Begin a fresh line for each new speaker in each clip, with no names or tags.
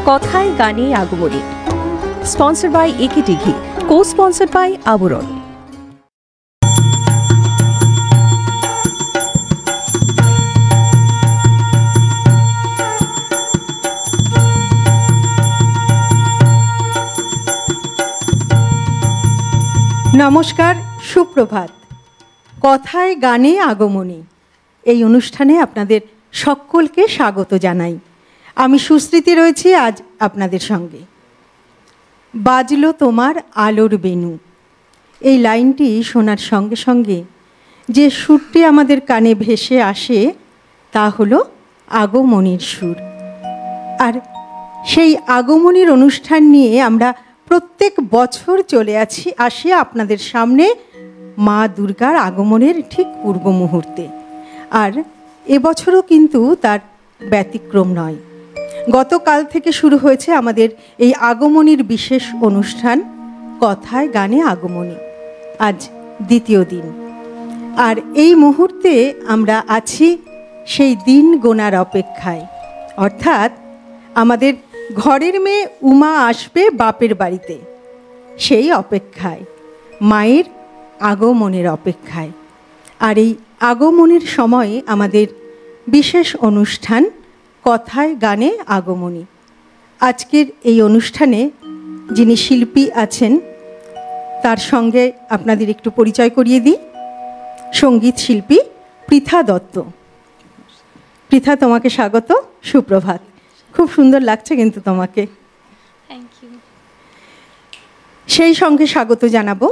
কথায় গানে আগমনী, sponsored by একেটি ঘি, কো স্পন্সর্ড বাই আবরণ।
নমস্কার, সুপ্রভাত। কথায় গানে আগমনী এই অনুষ্ঠানে আপনাদের সকলকে স্বাগত জানাই। আমি সুস্মৃতি রয়েছি আজ আপনাদের সঙ্গে। বাজলো তোমার আলোর বেনু, এই লাইনটি শোনার সঙ্গে সঙ্গে যে সুরটি আমাদের কানে ভেসে আসে তা হলো আগমনীর সুর। আর সেই আগমনীর অনুষ্ঠান নিয়ে আমরা প্রত্যেক বছর চলে আসি আপনাদের সামনে মা দুর্গার আগমনের ঠিক পূর্ব মুহূর্তে। আর এবছরও কিন্তু তার ব্যতিক্রম নয়। গতকাল থেকে শুরু হয়েছে আমাদের এই আগমনীর বিশেষ অনুষ্ঠান কথায় গানে আগমনী, আজ দ্বিতীয় দিন। আর এই মুহূর্তে আমরা আছি সেই দিন গোনার অপেক্ষায়, অর্থাৎ আমাদের ঘরের মেয়ে উমা আসবে বাপের বাড়িতে, সেই অপেক্ষায়, মায়ের আগমনের অপেক্ষায়। আর এই আগমনের সময়ে আমাদের বিশেষ অনুষ্ঠান কথায় গানে আগমনী। আজকের এই অনুষ্ঠানে যিনি শিল্পী আছেন তার সঙ্গে আপনাদের একটু পরিচয় করিয়ে দিই। সঙ্গীত শিল্পী পৃথা দত্ত। পৃথা, তোমাকে স্বাগত, সুপ্রভাত। খুব সুন্দর লাগছে কিন্তু তোমাকে।
Thank you.
সেই সঙ্গে স্বাগত জানাবো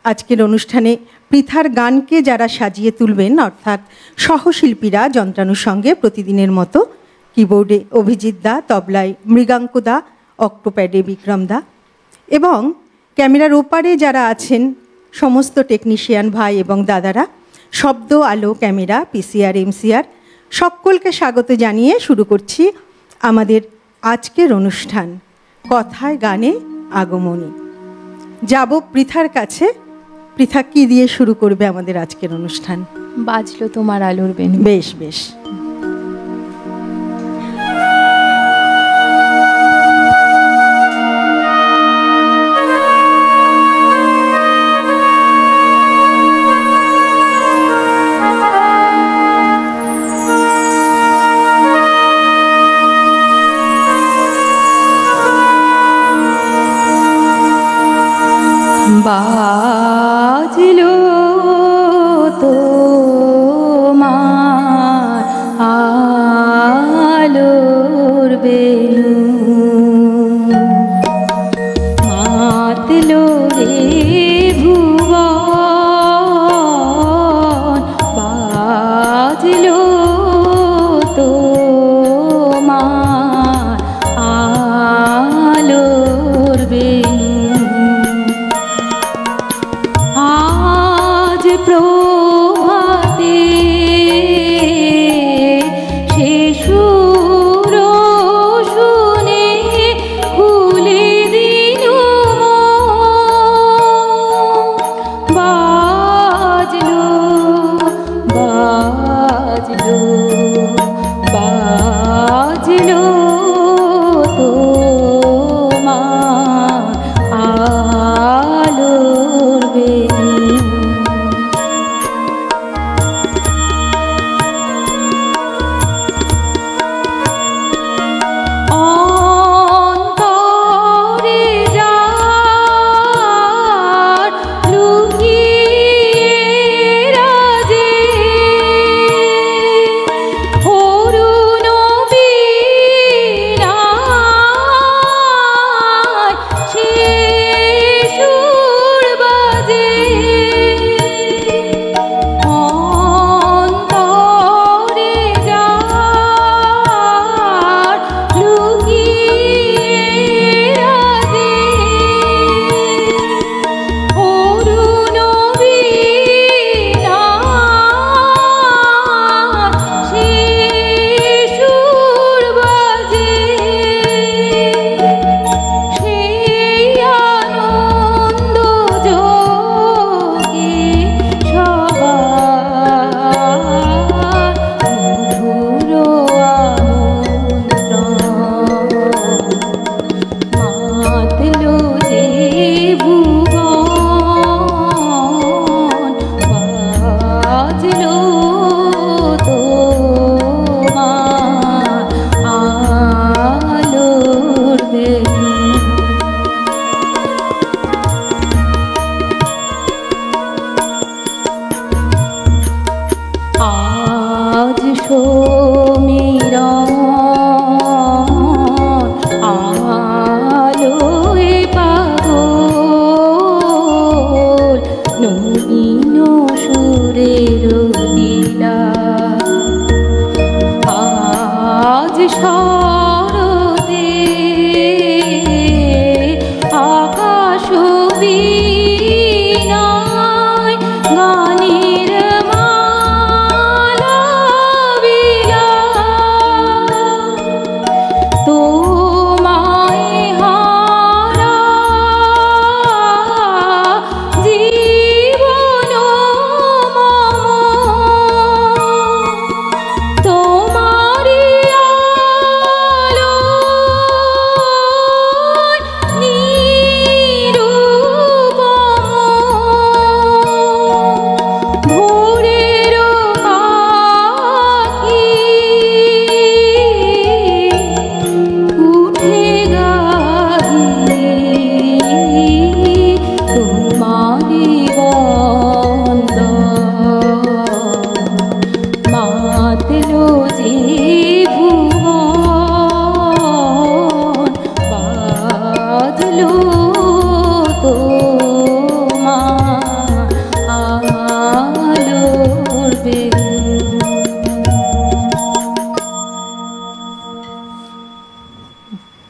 আজকের অনুষ্ঠানে পৃথার গানকে যারা সাজিয়ে তুলবেন, অর্থাৎ সহশিল্পীরা যন্ত্রানুর সঙ্গে প্রতিদিনের মতো কিবোর্ডে অভিজিৎ দা, তবলায় মৃগাঙ্ক দা, অক্টোপ্যাডে বিক্রম দা এবং ক্যামেরার ওপারে যারা আছেন সমস্ত টেকনিশিয়ান ভাই এবং দাদারা, শব্দ, আলো, ক্যামেরা, পিসিআর, এমসিআর, সকলকে স্বাগত জানিয়ে শুরু করছি আমাদের আজকের অনুষ্ঠান কথায় গানে আগমনী। যাব পৃথার কাছে। পৃথা, কি দিয়ে শুরু করবে আমাদের আজকের অনুষ্ঠান?
বাজলো তোমার আলোর বেনু।
বেশ বেশ।
বাজলো তোমার আলোর বেনু, মাতলো রে ভুবন, বাজলো তোমার আলোর বেনু। আজ প্রভাতে সে সুর শুনি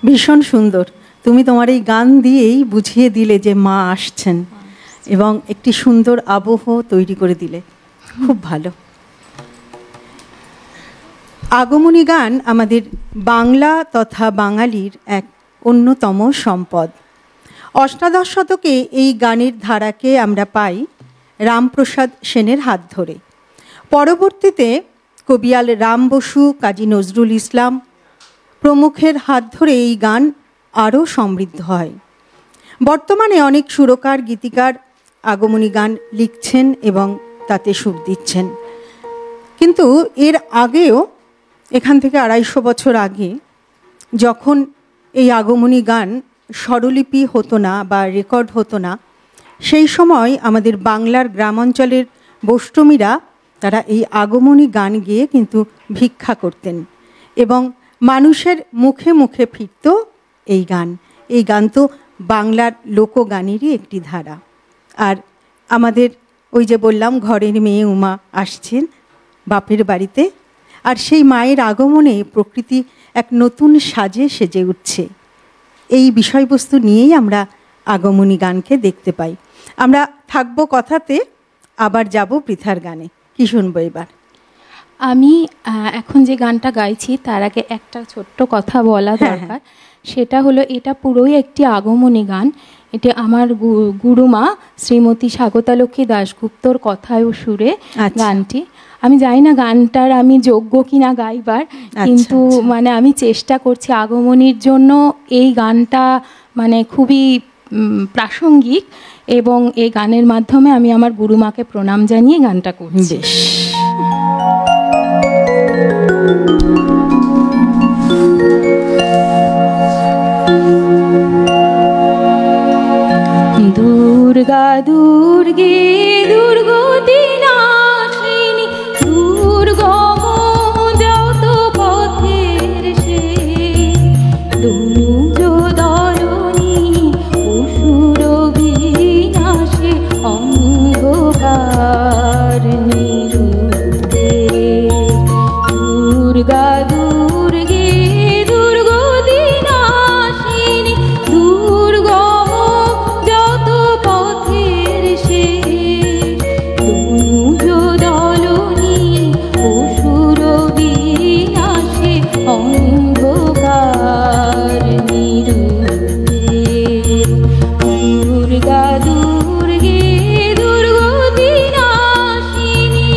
ভীষণ সুন্দর। তুমি তোমার এই গান দিয়েই বুঝিয়ে দিলে যে মা আসছেন এবং একটি সুন্দর আবহ তৈরি করে দিলে। খুব ভালো। আগমনী গান আমাদের বাংলা তথা বাঙালির এক অন্যতম সম্পদ। অষ্টাদশ শতকে এই গানের ধারাকে আমরা পাই রামপ্রসাদ সেনের হাত ধরে। পরবর্তীতে কবিয়াল রাম বসু, কাজী নজরুল ইসলাম প্রমুখের হাত ধরে এই গান আরও সমৃদ্ধ হয়। বর্তমানে অনেক সুরকার গীতিকার আগমনী গান লিখছেন এবং তাতে সুর দিচ্ছেন। কিন্তু এর আগেও, এখান থেকে 250 বছর আগে, যখন এই আগমনী গান স্বরলিপি হতো না বা রেকর্ড হতো না, সেই সময় আমাদের বাংলার গ্রামাঞ্চলের বৈষ্ণবীরা তারা এই আগমনী গান গেয়ে কিন্তু ভিক্ষা করতেন এবং মানুষের মুখে মুখে ফিরত এই গান। এই গান তো বাংলার লোকগানেরই একটি ধারা। আর আমাদের ওই যে বললাম, ঘরের মেয়ে উমা আসছেন বাপের বাড়িতে, আর সেই মায়ের আগমনে প্রকৃতি এক নতুন সাজে সেজে উঠছে। এই বিষয়বস্তু নিয়েই আমরা আগমনী গানকে দেখতে পাই। আমরা থাকবো কথাতে, আবার যাব পৃথার গানে। কি শুনবো এবার?
আমি এখন যে গানটা গাইছি তার আগে একটা ছোট্ট কথা বলা দরকার। সেটা হলো, এটা পুরোই একটি আগমনী গান। এটা আমার গুরুমা শ্রীমতী স্বাগতালক্ষ্মী দাশগুপ্তর কথায় ও সুরে গানটি। আমি জানি না গানটার আমি যোগ্য কিনা গাইবার, কিন্তু মানে আমি চেষ্টা করছি। আগমনীর জন্য এই গানটা মানে খুবই প্রাসঙ্গিক এবং এই গানের মাধ্যমে আমি আমার গুরুমাকে প্রণাম জানিয়ে গানটা করছি। দুর্গা দুর্গে দুর্গতি নাশিনী, দুর্গম যত পথের সে, দুর্জ দলনী অসুর বিনাশে, অন্ধকার নিরুদ্ধে। দুর্গা দুর্গে দুর্গতি নাশিনী, দুর্গম যত পথের সে, দুর্জ দলনী অসুর বিনাশে, অন্ধকার নিরুদ্ধে। দুর্গা দুর্গে দুর্গতি নাশিনী।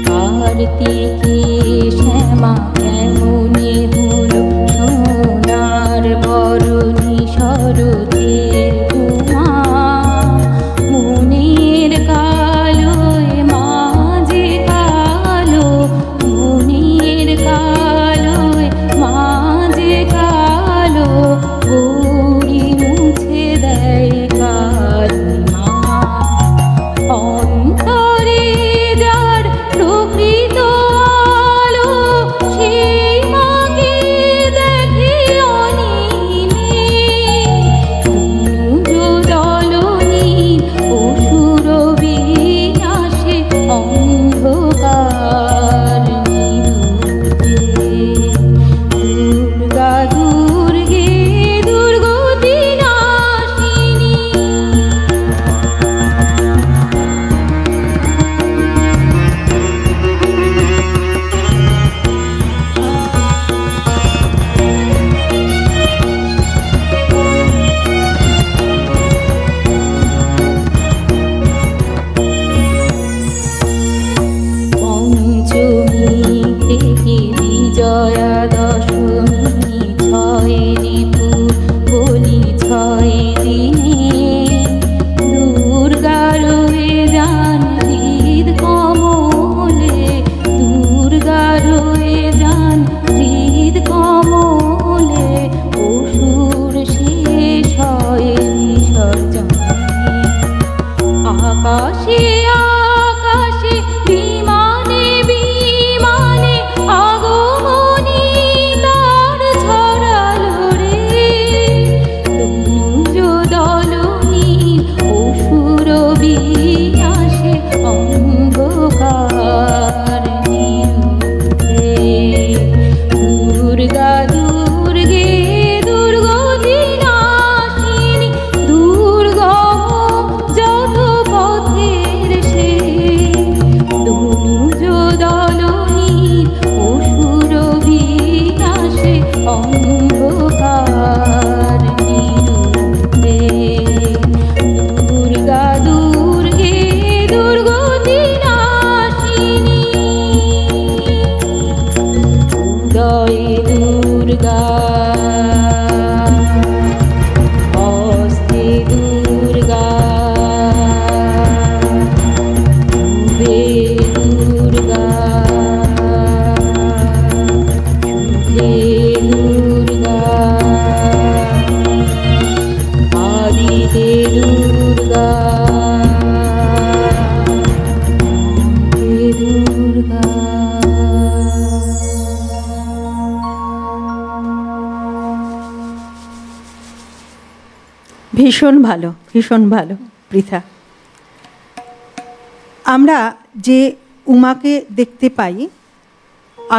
কার্তিকে শ্যামা কেমনে হলো সোনার বরণী শরতের উমা, মনের কালোয় মাঝে কালো, মনের কালোয় মাঝে কালো, গৌরী মুছে দেয় কালিমা। অন্তরে যার প্রকৃত আলো, সেই দুর্গা হস্তে দুর্গা রূপে দুর্গা শুভে দুর্গা আদিতে দুর্গা দুর্গা।
ভীষণ ভালো, ভীষণ ভালো পৃথা। আমরা যে উমাকে দেখতে পাই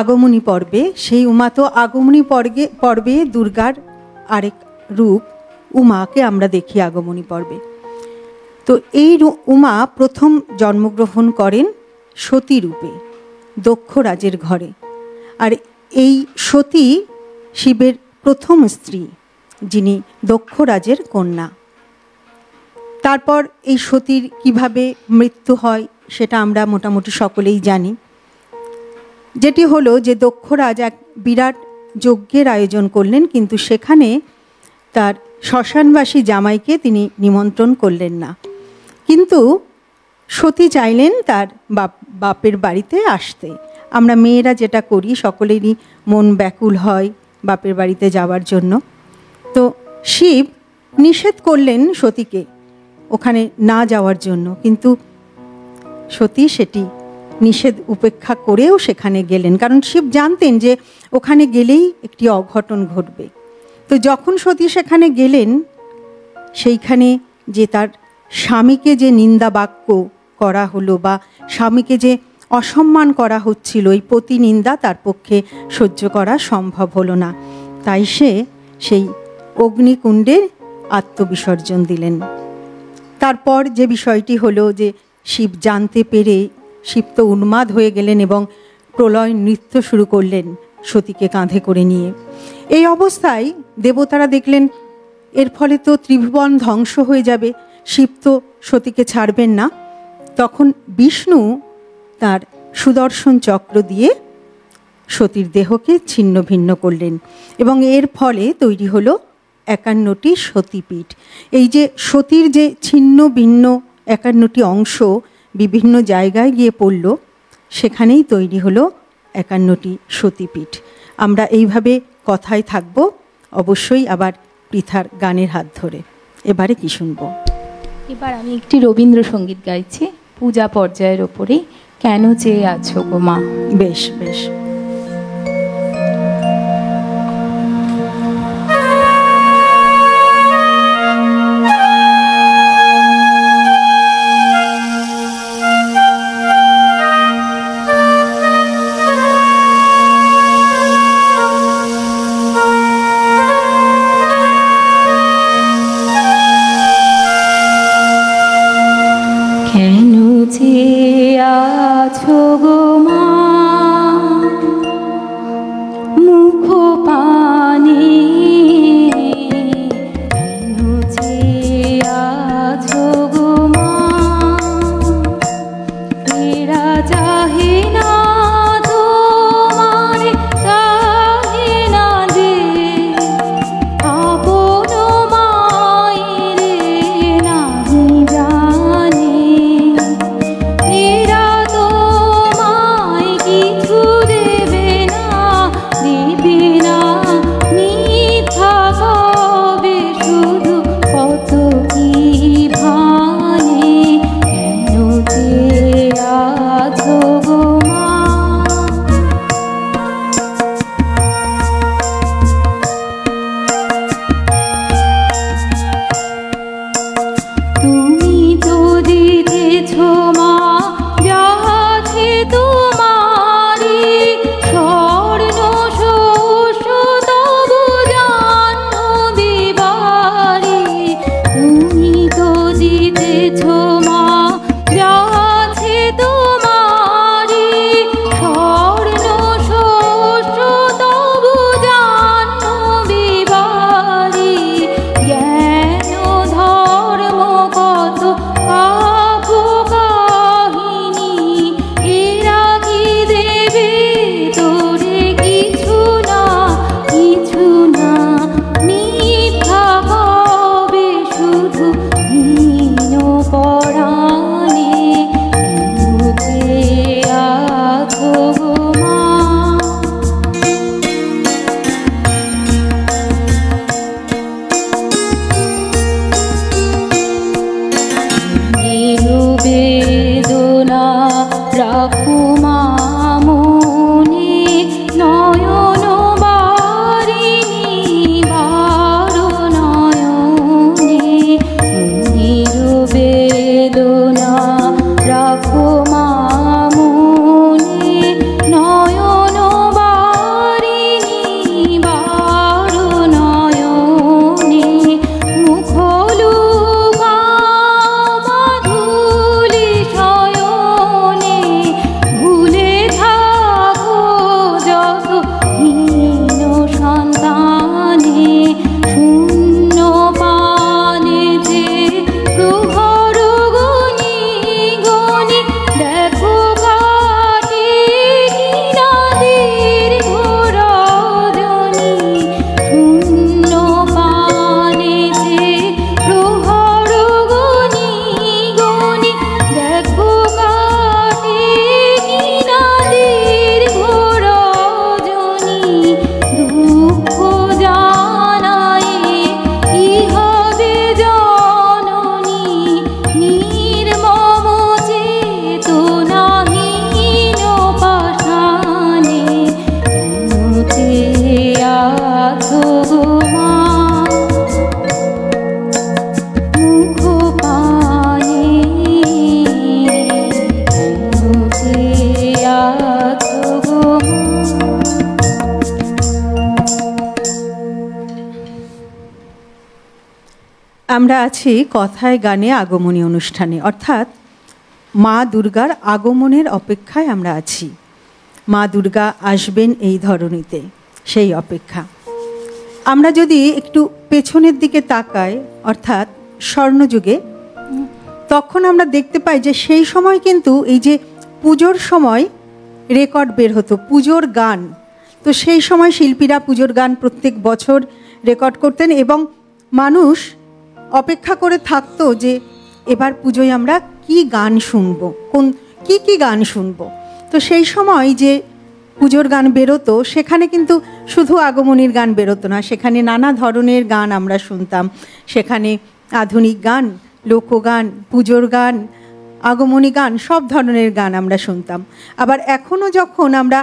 আগমনী পর্বে, সেই উমা তো আগমনী পর্বে দুর্গার আরেক রূপ উমাকে আমরা দেখি আগমনী পর্বে। তো এই উমা প্রথম জন্মগ্রহণ করেন সতী রূপে দক্ষরাজের ঘরে। আর এই সতী শিবের প্রথম স্ত্রী, যিনি দক্ষরাজের কন্যা। তারপর এই সতীর কিভাবে মৃত্যু হয় সেটা আমরা মোটামুটি সকলেই জানি। যেটি হলো যে দক্ষরাজ এক বিরাট যজ্ঞের আয়োজন করলেন, কিন্তু সেখানে তার শ্মশানবাসী জামাইকে তিনি নিমন্ত্রণ করলেন না। কিন্তু সতী চাইলেন তার বাপের বাড়িতে আসতে। আমরা মেয়েরা যেটা করি, সকলেরই মন ব্যাকুল হয় বাপের বাড়িতে যাওয়ার জন্য। তো শিব নিষেধ করলেন সতীকে ওখানে না যাওয়ার জন্য, কিন্তু সতী সেটি নিষেধ উপেক্ষা করেও সেখানে গেলেন, কারণ শিব জানতেন যে ওখানে গেলেই একটি অঘটন ঘটবে। তো যখন সতী সেখানে গেলেন, সেইখানে যে তার স্বামীকে যে নিন্দা বাক্য করা হলো বা স্বামীকে যে অসম্মান করা হচ্ছিল, এই প্রতিনিন্দা তার পক্ষে সহ্য করা সম্ভব হলো না। তাই সে সেই অগ্নিকুণ্ডে আত্মবিসর্জন দিলেন। তারপর যে বিষয়টি হলো যে শিব জানতে পেরে শিব তো উন্মাদ হয়ে গেলেন এবং প্রলয় নৃত্য শুরু করলেন সতীকে কাঁধে করে নিয়ে। এই অবস্থায় দেবতারা দেখলেন এর ফলে তো ত্রিভুবন ধ্বংস হয়ে যাবে, শিব তো সতীকে ছাড়বেন না। তখন বিষ্ণু তার সুদর্শন চক্র দিয়ে সতীর দেহকে ছিন্ন ভিন্ন করলেন এবং এর ফলে তৈরি হলো 51টি সতীপীঠ। এই যে সতীর যে ছিন্ন ভিন্ন 51টি অংশ বিভিন্ন জায়গায় গিয়ে পড়ল, সেখানেই তৈরি হলো 51টি সতীপীঠ। আমরা এইভাবে কথায় থাকব, অবশ্যই আবার পৃথার গানের হাত ধরে। এবারে কি শুনব?
এবার আমি একটি রবীন্দ্রসঙ্গীত গাইছি পূজা পর্যায়ের ওপরেই, কেন চেয়ে আছো গো মা।
বেশ বেশ। আমরা আছি কথায় গানে আগমনী অনুষ্ঠানে, অর্থাৎ মা দুর্গার আগমনের অপেক্ষায় আমরা আছি। মা দুর্গা আসবেন এই ধরনীতে, সেই অপেক্ষা। আমরা যদি একটু পেছনের দিকে তাকাই, অর্থাৎ স্বর্ণযুগে, তখন আমরা দেখতে পাই যে সেই সময় কিন্তু এই যে পুজোর সময় রেকর্ড বের হতো, পুজোর গান। তো সেই সময় শিল্পীরা পুজোর গান প্রত্যেক বছর রেকর্ড করতেন এবং মানুষ অপেক্ষা করে থাকতো যে এবার পুজোয় আমরা কি গান শুনবো, কি গান শুনবো। তো সেই সময় যে পুজোর গান বেরোতো, সেখানে কিন্তু শুধু আগমনীর গান বেরোতো না, সেখানে নানা ধরনের গান আমরা শুনতাম। সেখানে আধুনিক গান, লোকগান, পুজোর গান, আগমনী গান, সব ধরনের গান আমরা শুনতাম। আবার এখনও যখন আমরা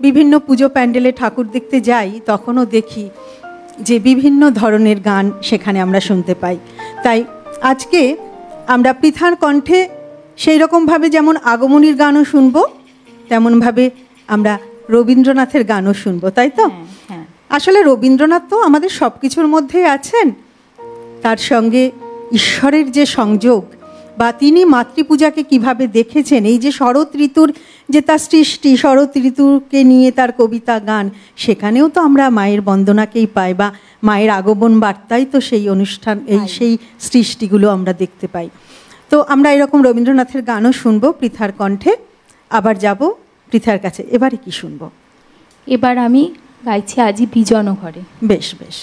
বিভিন্ন পুজো প্যান্ডেলে ঠাকুর দেখতে যাই, তখনও দেখি যে বিভিন্ন ধরনের গান সেখানে আমরা শুনতে পাই। তাই আজকে আমরা পৃথার কণ্ঠে সেই রকমভাবে যেমন আগমনীর গানও শুনবো, তেমনভাবে আমরা রবীন্দ্রনাথের গানও শুনবো, তাই তো? আসলে রবীন্দ্রনাথ তো আমাদের সব কিছুর মধ্যেই আছেন, তার সঙ্গে ঈশ্বরের যে সংযোগ, বা তিনি মাতৃপূজাকে কিভাবে দেখেছেন, এই যে শরৎ ঋতুর যে তার সৃষ্টি, শরৎ ঋতুকে নিয়ে তার কবিতা গান, সেখানেও তো আমরা মায়ের বন্দনাকেই পাই, বা মায়ের আগমন বার্তাই তো সেই অনুষ্ঠান, সেই সৃষ্টিগুলো আমরা দেখতে পাই। তো আমরা এরকম রবীন্দ্রনাথের গানও শুনবো পৃথার কণ্ঠে। আবার যাব পৃথার কাছে, এবারে কি শুনবো?
এবার আমি গাইছি আজি বিজন ঘরে।
বেশ বেশ।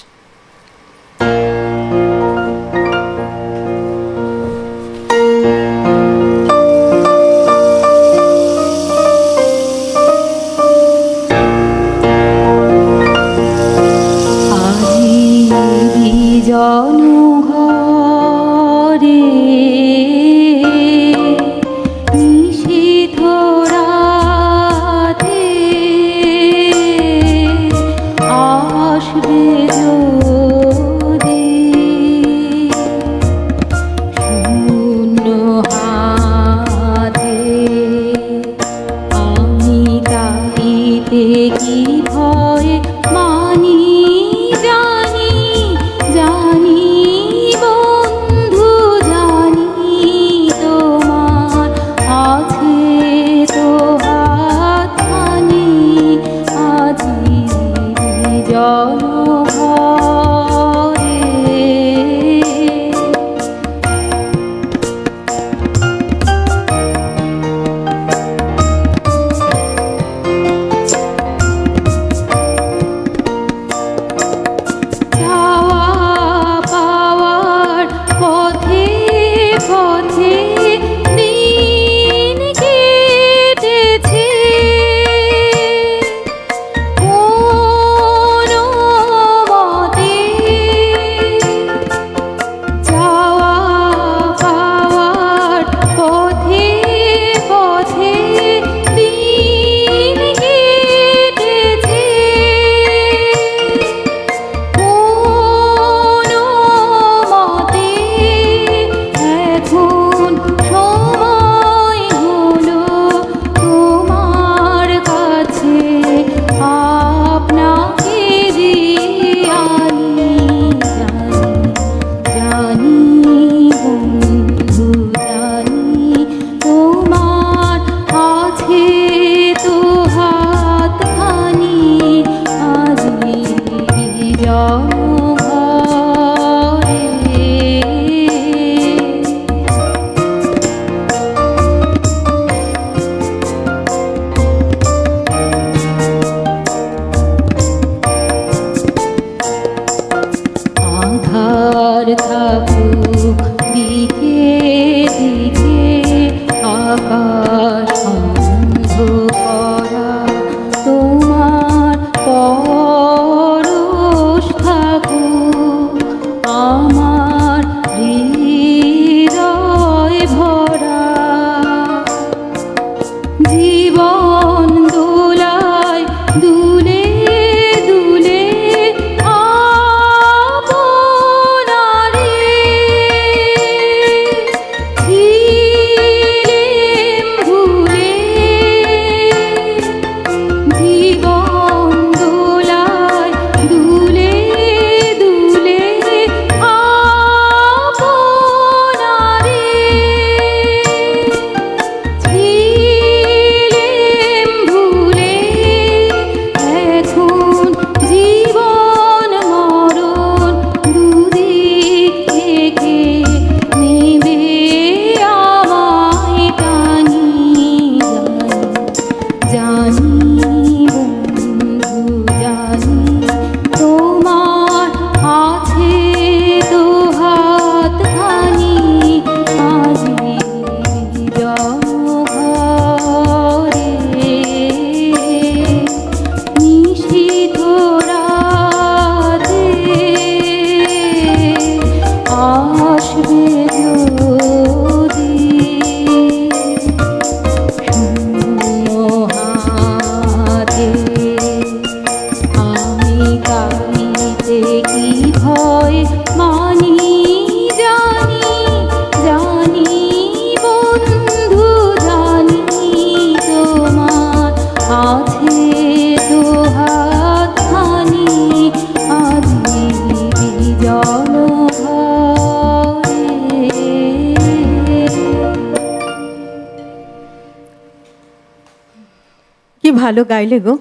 ভালো গাইলে গো।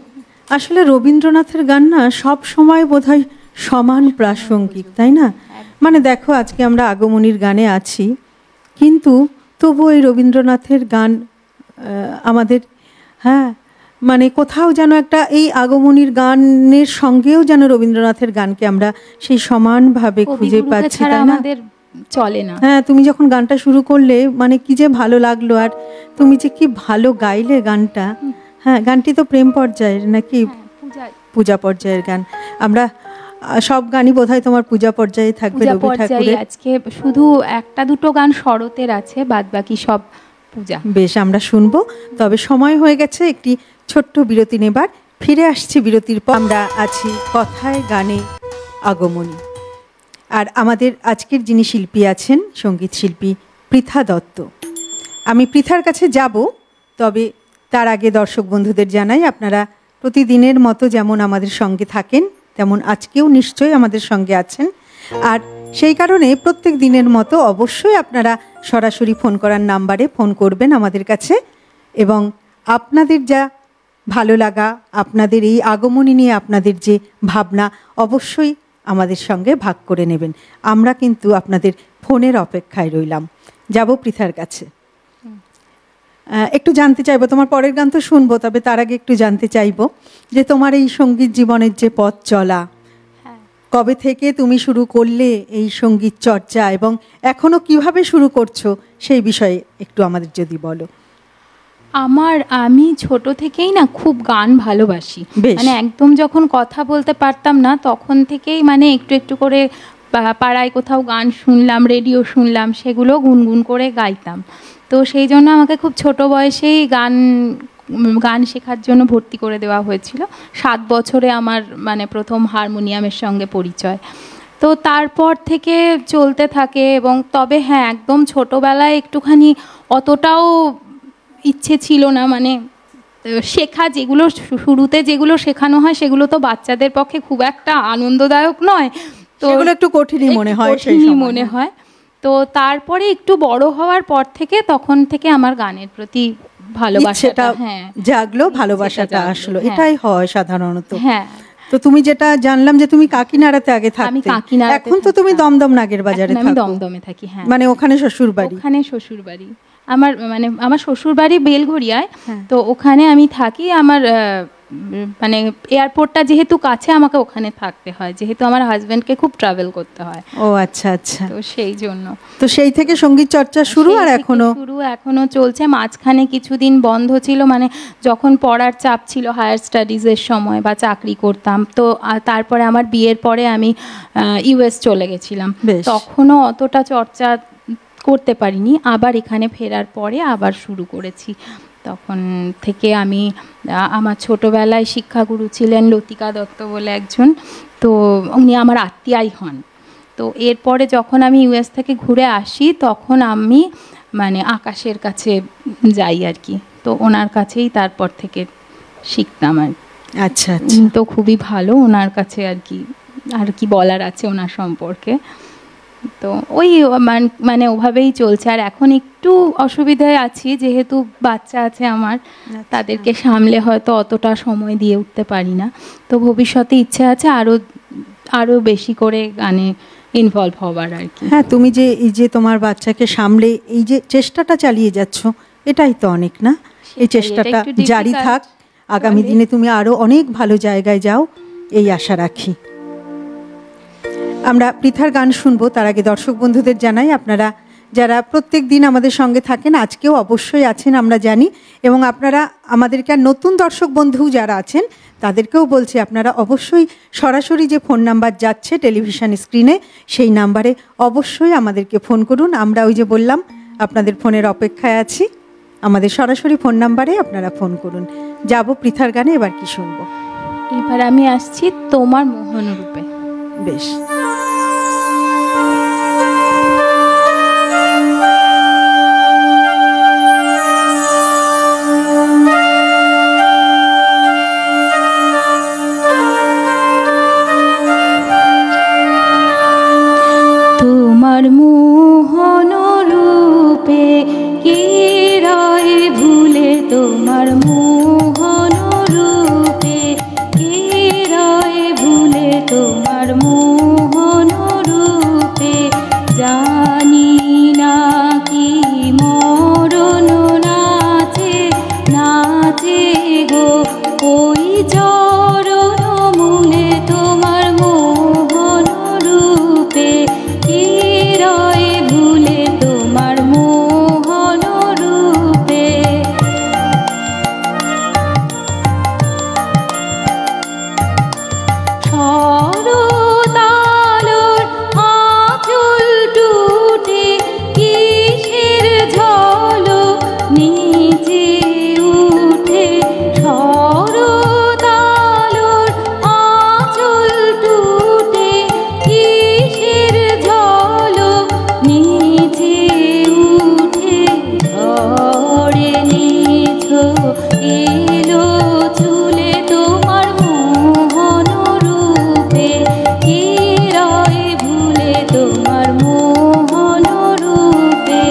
আসলে রবীন্দ্রনাথের গান না সব সময় বোধহয় সমান প্রাসঙ্গিক, তাই না? মানে দেখো আজকে আমরা আগমনীর গানে আছি, কিন্তু তবু এই রবীন্দ্রনাথের গান আমাদের, হ্যাঁ মানে কোথাও যেন একটা এই আগমনীর গানের সঙ্গেও যেন রবীন্দ্রনাথের গানকে আমরা সেই সমানভাবে খুঁজে পাচ্ছি, তাই না?
চলে না।
হ্যাঁ, তুমি যখন গানটা শুরু করলে মানে কি যে ভালো লাগলো, আর তুমি যে কি ভালো গাইলে গানটা। হ্যাঁ, গানটি তো প্রেম পর্যায়ের নাকি পূজা পর্যায়ের গান? আমরা সব গানই বোধহয় তোমার পূজা পর্যায়ে থাকবে রবি ঠাকুরের।
আজকে শুধু একটা দুটো গান শরতের আছে, বাদ বাকি সব পূজা।
বেশ, আমরা শুনবো। তবে সময় হয়ে গেছে একটি ছোট্ট বিরতি নেবার, ফিরে আসছি বিরতির পর। আমরা আছি কথায় গানে আগমনী, আর আমাদের আজকের যিনি শিল্পী আছেন সঙ্গীত শিল্পী পৃথা দত্ত। আমি পৃথার কাছে যাব, তবে তার আগে দর্শক বন্ধুদের জানাই আপনারা প্রতিদিনের মতো যেমন আমাদের সঙ্গে থাকেন, তেমন আজকেও নিশ্চয়ই আমাদের সঙ্গে আছেন। আর সেই কারণে প্রত্যেক দিনের মতো অবশ্যই আপনারা সরাসরি ফোন করার নাম্বারে ফোন করবেন আমাদের কাছে, এবং আপনাদের যা ভালো লাগা, আপনাদের এই আগমনী নিয়ে আপনাদের যে ভাবনা অবশ্যই আমাদের সঙ্গে ভাগ করে নেবেন। আমরা কিন্তু আপনাদের ফোনের অপেক্ষায় রইলাম। যাব পৃথার কাছে। একটু জানতে চাইবো, তোমার পরের গান তো শুনবো, তবে তার আগে একটু জানতে চাইবো যে তোমার এই সঙ্গীত জীবনের যে পথ চলা, কবে থেকে তুমি শুরু করলে এই সঙ্গীত চর্চা, এবং এখনো কিভাবে শুরু করছো সেই বিষয়ে একটু আমাদের যদি বলো।
আমি ছোট থেকেই না খুব গান ভালোবাসি, মানে একদম যখন কথা বলতে পারতাম না তখন থেকেই মানে একটু একটু করে পাড়ায় কোথাও গান শুনলাম, রেডিও শুনলাম, সেগুলো গুনগুন করে গাইতাম। তো সেই জন্য আমাকে খুব ছোট বয়সেই গান শেখার জন্য ভর্তি করে দেওয়া হয়েছিল। 7 বছরে আমার মানে প্রথম হারমোনিয়ামের সঙ্গে পরিচয়। তো তারপর থেকে চলতে থাকে, এবং তবে হ্যাঁ একদম ছোটোবেলায় একটুখানি অতটাও ইচ্ছে ছিল না, মানে শেখা যেগুলো শুরুতে যেগুলো শেখানো হয় সেগুলো তো বাচ্চাদের পক্ষে খুব একটা আনন্দদায়ক নয়, তো
সেগুলো একটু কঠিনই মনে হয়।
তো তারপরে একটু বড় হওয়ার পর থেকে তখন থেকে আমার গানের প্রতি ভালোবাসাটা
জাগলো, ভালোবাসাটা আসলো, এটাই হয় সাধারণত। হ্যাঁ, তো তুমি যেটা জানলাম যে তুমি কাকিনাড়াতে আগে থাকতে, এখন তো তুমি দমদম নাগের বাজারে থাকো।
আমি দমদমে থাকি, হ্যাঁ।
মানে ওখানে শ্বশুর বাড়ি?
ওখানে শ্বশুর বাড়ি আমার শ্বশুর বাড়ি বেলঘড়িয়ায়, তো ওখানে আমি থাকি। আমার মানে এয়ারপোর্টটা যেহেতু কাছে, আমাকে ওখানে থাকতে হয়, যেহেতু আমার হাজবেন্ডকে খুব ট্রাভেল করতে হয়।
ও আচ্ছা আচ্ছা,
তো সেই জন্য।
তো সেই থেকে সঙ্গীত চর্চা শুরু, আর এখনো চলছে। মাঝখানে কিছুদিন বন্ধ ছিল, মানে যখন পড়ার চাপ ছিল হায়ার স্টাডিজের সময় বা চাকরি করতাম, তো তারপরে আমার বিয়ের পরে আমি ইউএস চলে গেছিলাম, তখনও অতটা চর্চা করতে পারিনি। আবার এখানে ফেরার পরে আবার শুরু করেছি। তখন থেকে আমি, আমার ছোটোবেলায় শিক্ষাগুরু ছিলেন লতিকা দত্ত বলে একজন, তো উনি আমার আত্মীয়াই হন। তো এরপরে যখন আমি ইউএস থেকে ঘুরে আসি তখন আমি মানে আকাশের কাছে যাই আর কি, তো ওনার কাছেই তারপর থেকে শিখতাম আর। আচ্ছা,
তো খুবই ভালো, ওনার কাছে আর কি বলার আছে ওনার সম্পর্কে। তো ওই মানে ওভাবেই চলছে। আর এখন একটু অসুবিধায় আছি, যেহেতু বাচ্চা আছে আমার, তাদেরকে সামলে হয়তো অতটা সময় দিয়ে উঠতে পারি না। তো ভবিষ্যতে ইচ্ছে আছে আরও বেশি করে গানে ইনভলভ হবার আর কি।
হ্যাঁ, তুমি যে এই যে তোমার বাচ্চাকে সামলে এই যে চেষ্টাটা চালিয়ে যাচ্ছ, এটাই তো অনেক, না? এই চেষ্টাটা জারি থাক, আগামী দিনে তুমি আরও অনেক ভালো জায়গায় যাও, এই আশা রাখি। আমরা পৃথার গান শুনবো, তার আগে দর্শক বন্ধুদের জানাই আপনারা যারা প্রত্যেক দিন আমাদের সঙ্গে থাকেন, আজকেও অবশ্যই আছেন আমরা জানি, এবং আপনারা আমাদেরকে আর নতুন দর্শক বন্ধু যারা আছেন তাদেরকেও বলছি আপনারা অবশ্যই সরাসরি যে ফোন নাম্বার যাচ্ছে টেলিভিশন স্ক্রিনে সেই নাম্বারে অবশ্যই আমাদেরকে ফোন করুন। আমরা ওই যে বললাম আপনাদের ফোনের অপেক্ষায় আছি, আমাদের সরাসরি ফোন নাম্বারে আপনারা ফোন করুন। যাব পৃথার গানে, এবার কি শুনবো?
এবার আমি আসছি তোমার মোহন রূপে।
বেশ।
তোমার মোহন রূপে কে রয় ভুলে, তোমার মোহন রূপে কে রয় ভুলে, তোমার মোহন রূপে জানি না কি মরণ নাচে নাচে গো ওই চরণ মূলে, তোমার মোহন রূপে কে রয় ভুলে, তোমার মোহন রূপে। শরতালোর আঁচল টুটে কিসের ঝলক নিচে উঠে, শরতালোর আঁচল টুটে কিসের ঝলক নিচে উঠে, ঝড়ে নিছো এলো চুলে, তোমার মোহন রূপে কে রয় ভুলে, তোমার মোহন রূপে।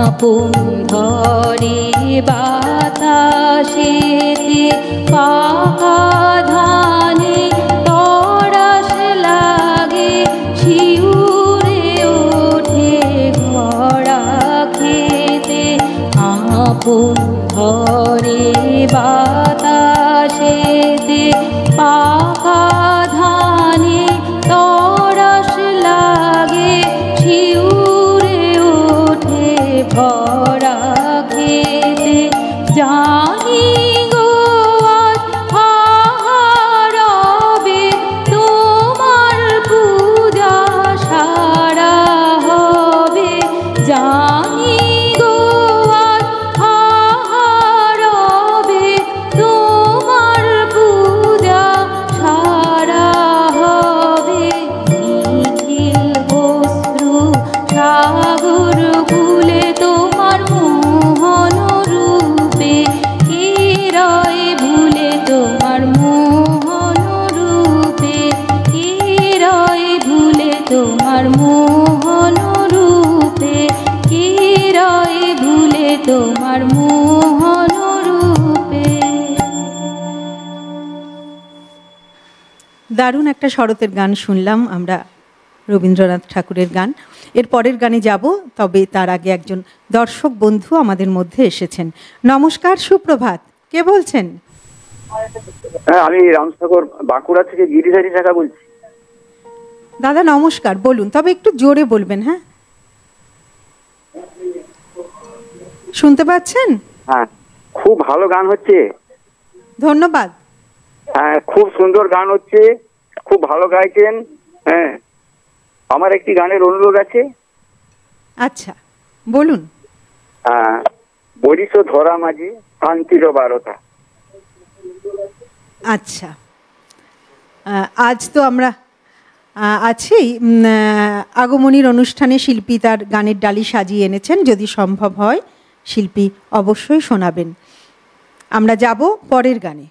আপন ঘরে বাতাসেতে পাকা ধানে তরাস লাগে, শিউরে ওঠে ভরা খেতে। আপন ঘরে বাতাসেতে পাকা ধানে তরাস লাগে, শিউরে ওঠে ভরা খেতে। জানি গো আজ হারাবে তোমার পূজা সারা হবে, জানি গো আজ হারাবে তোমার পূজা সারা হবে। নিখিল বস্ত্র সাগর কুলে, তোমার মোহন রূপে কে রয় ভুলে, তোমার মোহন রূপে কে রয় ভুলে, তোমার মোহন রূপে কে রয় ভুলে, তোমার মোহন রূপে।
দারুণ একটা শরতের গান শুনলাম আমরা, রবীন্দ্রনাথ ঠাকুরের গান। এর পরের গানে যাব, তবে তার আগে একজন দর্শক বন্ধু আমাদের মধ্যে এসেছেন। নমস্কার, সুপ্রভাত, কে বলছেন?
হ্যাঁ, আমি রামসাগর বাঁকুড়া থেকে গিরিধারী শাখা বলছি।
দাদা নমস্কার, বলুন, তবে একটু জোরে বলবেন। হ্যাঁ, শুনতে পাচ্ছেন?
হ্যাঁ, খুব ভালো গান হচ্ছে।
ধন্যবাদ।
হ্যাঁ, খুব সুন্দর গান হচ্ছে, খুব ভালো গাইছেন। হ্যাঁ, আমার একটি গানের অনুরোধ আছে।
আচ্ছা, বলুন।
বরিশো ধরা মাঝি শান্তির বারতা।
আচ্ছা, আজ তো আমরা আছি আগমনীর অনুষ্ঠানে, শিল্পী তার গানের ডালি সাজিয়ে এনেছেন, যদি সম্ভব হয় শিল্পী অবশ্যই শোনাবেন। আমরা যাব পরের গানে।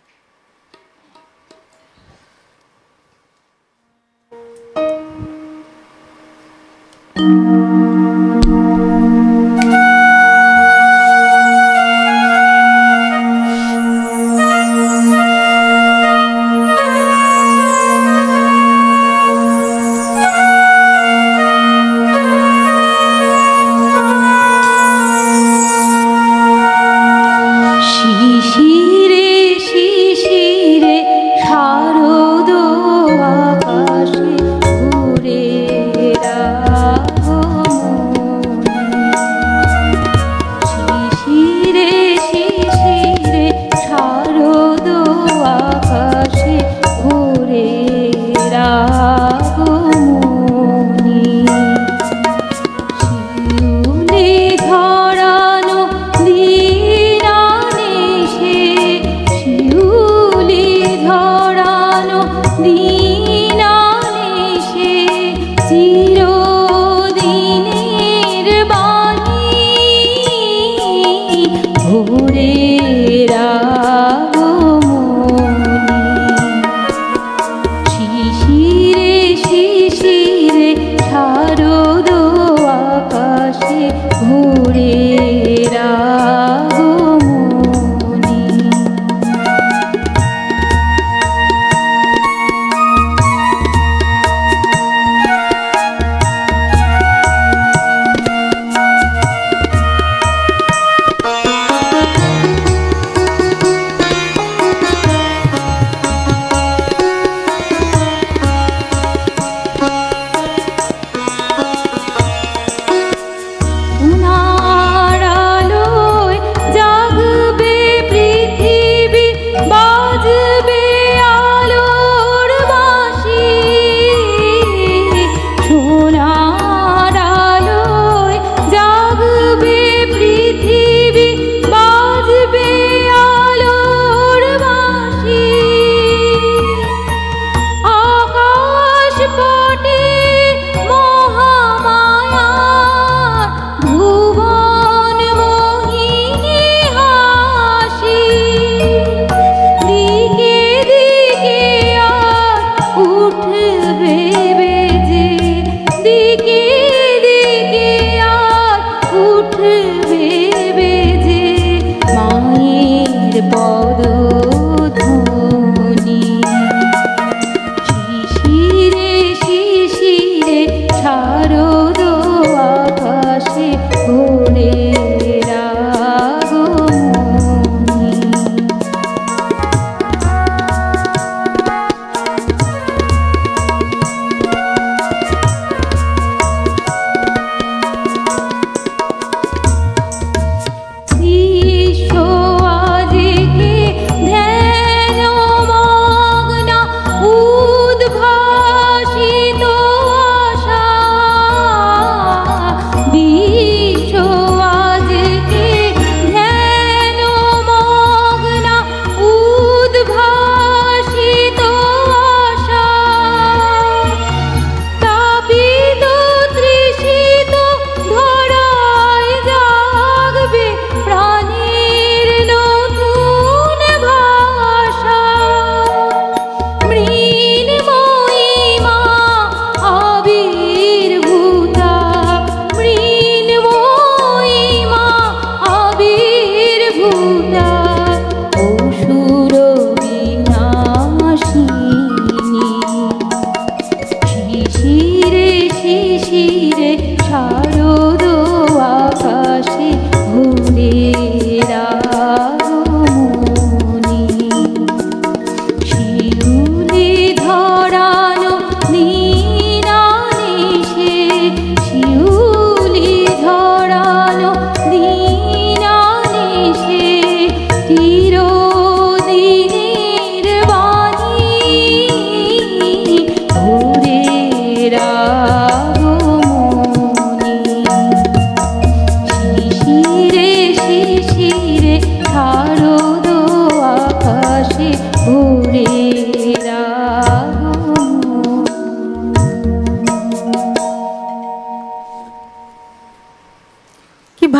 পদধ্বনি। শিশিরে শিশিরে শারদ আকাশে ভোরের আগমনী।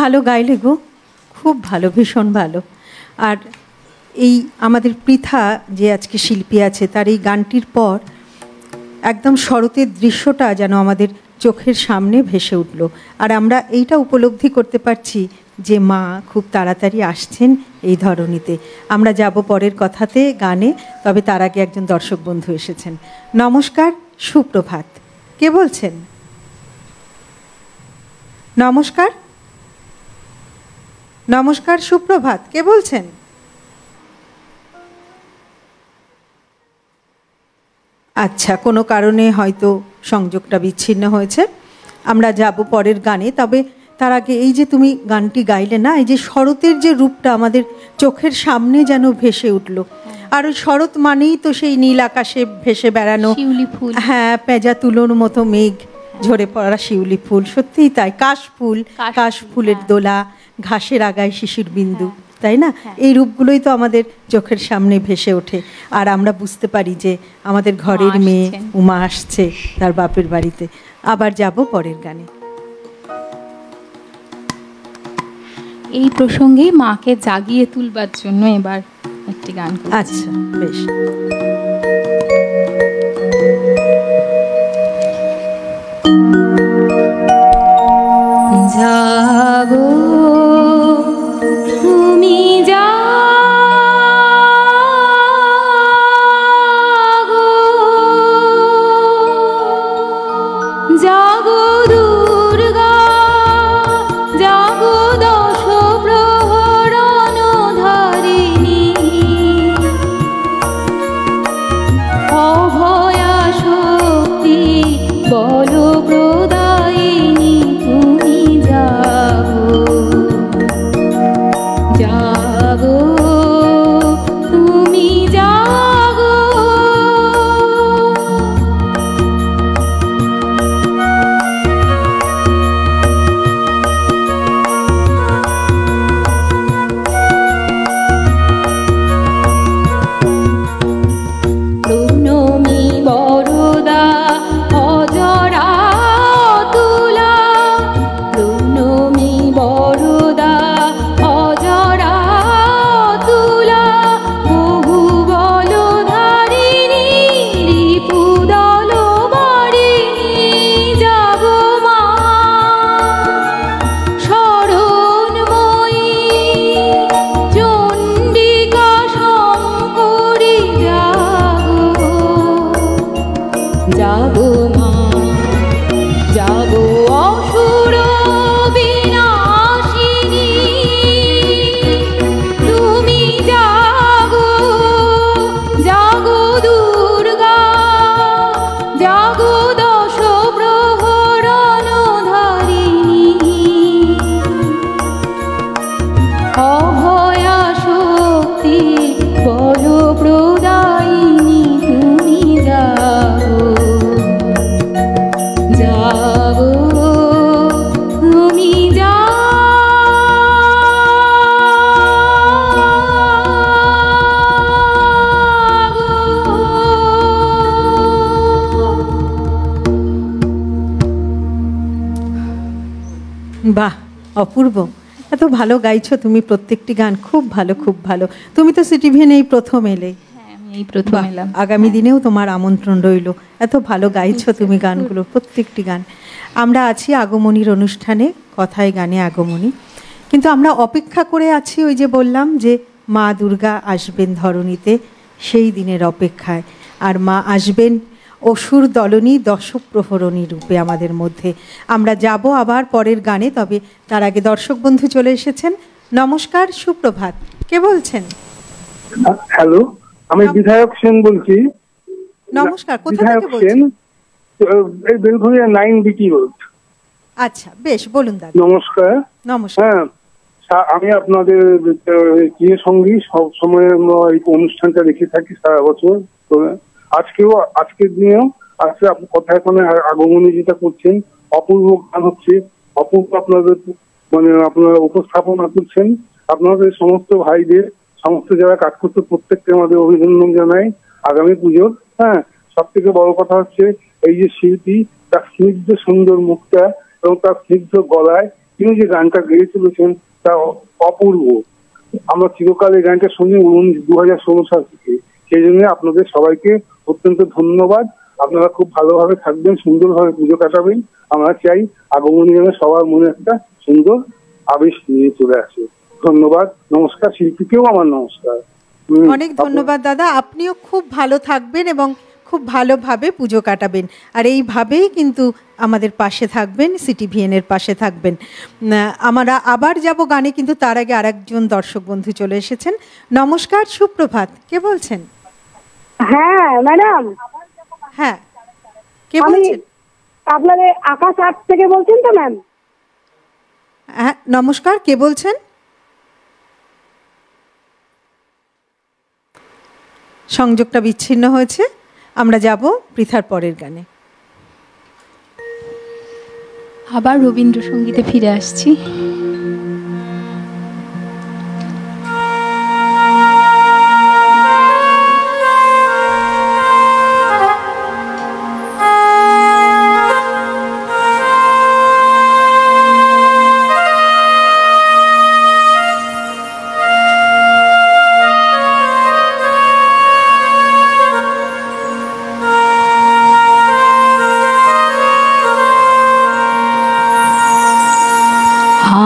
ভালো গাইলে গো, খুব ভালো, ভীষণ ভালো। আর এই আমাদের পৃথা যে আজকে শিল্পী আছে, তার এই গানটির পর একদম শরতের দৃশ্যটা যেন আমাদের চোখের সামনে ভেসে উঠল। আর আমরা এইটা উপলব্ধি করতে পারছি যে মা খুব তাড়াতাড়ি আসছেন এই ধরনীতে। আমরা যাব পরের কথাতে, গানে, তবে তার আগে একজন দর্শক বন্ধু এসেছেন। নমস্কার, সুপ্রভাত, কে বলছেন? নমস্কার, নমস্কার, সুপ্রভাত, কে বলছেন? আচ্ছা, কোনো কারণে হয়তো সংযোগটা বিচ্ছিন্ন হয়েছে। আমরা যাব পরের গানে, তবে তার আগে এই যে তুমি গানটি গাইলে না, এই যে শরতের যে রূপটা আমাদের চোখের সামনে যেন ভেসে উঠল। আর ওই শরৎ মানেই তো সেই নীল আকাশে ভেসে বেড়ানো, হ্যাঁ, পেঁজা তুলোর মতো মেঘ ঝরে পড়া শিউলি ফুল, সত্যিই তাই, কাশফুল, কাশফুলের দোলা, ঘাসের আগায় শিশির বিন্দু, তাই না? এই রূপগুলোই তো আমাদের চোখের সামনে ভেসে ওঠে। আর আমরা বুঝতে পারি যে আমাদের ঘরের মেয়ে উমা আসছে তার বাপের বাড়িতে। আবার যাব পরের গানে।
এই প্রসঙ্গে মাকে জাগিয়ে তুলবার জন্য এবার একটি গান করছি।
আচ্ছা, বেশ।
জাগো তুমি জাগো, জাগো দুর্গা, জাগো দশ প্রহরণ ধারিণী, অভয়া শক্তি বল প্রদায়িনী, তুমি জাগো। অভয়া শক্তি বড় প্রদায়িনী তুমি যাও যাও তুমি যাও।
বাহ, অপূর্ব, এত ভালো গাইছো তুমি প্রত্যেকটি গান, খুব ভালো, খুব ভালো। তুমি তো সিটিভিএন এই প্রথম এলে।
হ্যাঁ, আমি এই প্রথম
বাহ,
এলাম।
আগামী দিনেও তোমার আমন্ত্রণ রইল। এত ভালো গাইছো তুমি গানগুলো, প্রত্যেকটি গান। আমরা আছি আগমনীর অনুষ্ঠানে, কথায় গানে আগমনী, কিন্তু আমরা অপেক্ষা করে আছি ওই যে বললাম যে মা দুর্গা আসবেন ধরণীতে, সেই দিনের অপেক্ষায়। আর মা আসবেন অসুর দলনী দশপ্রহরণী রূপে আমাদের মধ্যে। আমরা যাব আবার পরের গানে, তবে তার আগে দর্শক বন্ধু চলে এসেছেন। নমস্কার, সুপ্রভাত, কে বলছেন?
হ্যালো, আমি বিধায়ক সেন বলছি।
নমস্কার, কোথা
বিধায়ক
থেকে
সেন,
বলছেন?
এই বেলঘরিয়া 9 বিটি রোড।
আচ্ছা, বেশ, বলুন দাদা।
নমস্কার।
নমস্কার।
হ্যাঁ, আমি আপনাদের প্রিয় সঙ্গী, সবসময় এই অনুষ্ঠানটা দেখে থাকি সারা বছর। তো আজকের দিনেও আজকে কথায় কোনো আগমনী যেটা করছেন, অপূর্ব গান হচ্ছে, অপূর্ব আপনাদের মানে আপনারা উপস্থাপনা করছেন। আপনাদের সমস্ত ভাইদের, সমস্ত যারা কাজ করছে প্রত্যেককে আমাদের অভিনন্দন জানাই আগামী পুজোর। হ্যাঁ, সব থেকে বড় কথা হচ্ছে এই যে শিল্পী, তার স্নিগ্ধ সুন্দর মুখটা এবং তার স্নিগ্ধ গলায় তিনি যে গানটা গেয়ে চলেছেন তা অপূর্ব। আমরা চিরকাল এই গানটা শুনি 2016 সাল থেকে। সেই জন্য আপনাদের সবাইকে অত্যন্ত ধন্যবাদ। আপনারা খুব ভালোভাবে থাকবেন, সুন্দরভাবে পুজো কাটাবেন। আমরা চাই আগমনী যেন সবার মনে একটা সুন্দর আবেশ নিয়ে চলে আসে। ধন্যবাদ, নমস্কার। শিল্পীকেও আমার নমস্কার।
অনেক ধন্যবাদ দাদা, আপনিও খুব ভালো থাকবেন এবং খুব ভালোভাবে পুজো কাটাবেন। আর এইভাবেই কিন্তু আমাদের পাশে থাকবেন, সিটিভিএন এর পাশে থাকবেন। আমরা আবার যাব গানে, কিন্তু তার আগে আরেকজন দর্শক বন্ধু চলে এসেছেন। নমস্কার, সুপ্রভাত, কে বলছেন?
হ্যাঁ ম্যাডাম।
হ্যাঁ, কে
আমি
বলছেন?
আপনাদের আকাশ আর্ট থেকে বলছেন তো ম্যাম?
হ্যাঁ, নমস্কার, কে বলছেন? সংযোগটা বিচ্ছিন্ন হয়েছে। আমরা যাব পৃথার পরের গানে।
আবার রবীন্দ্রসঙ্গীতে ফিরে আসছি।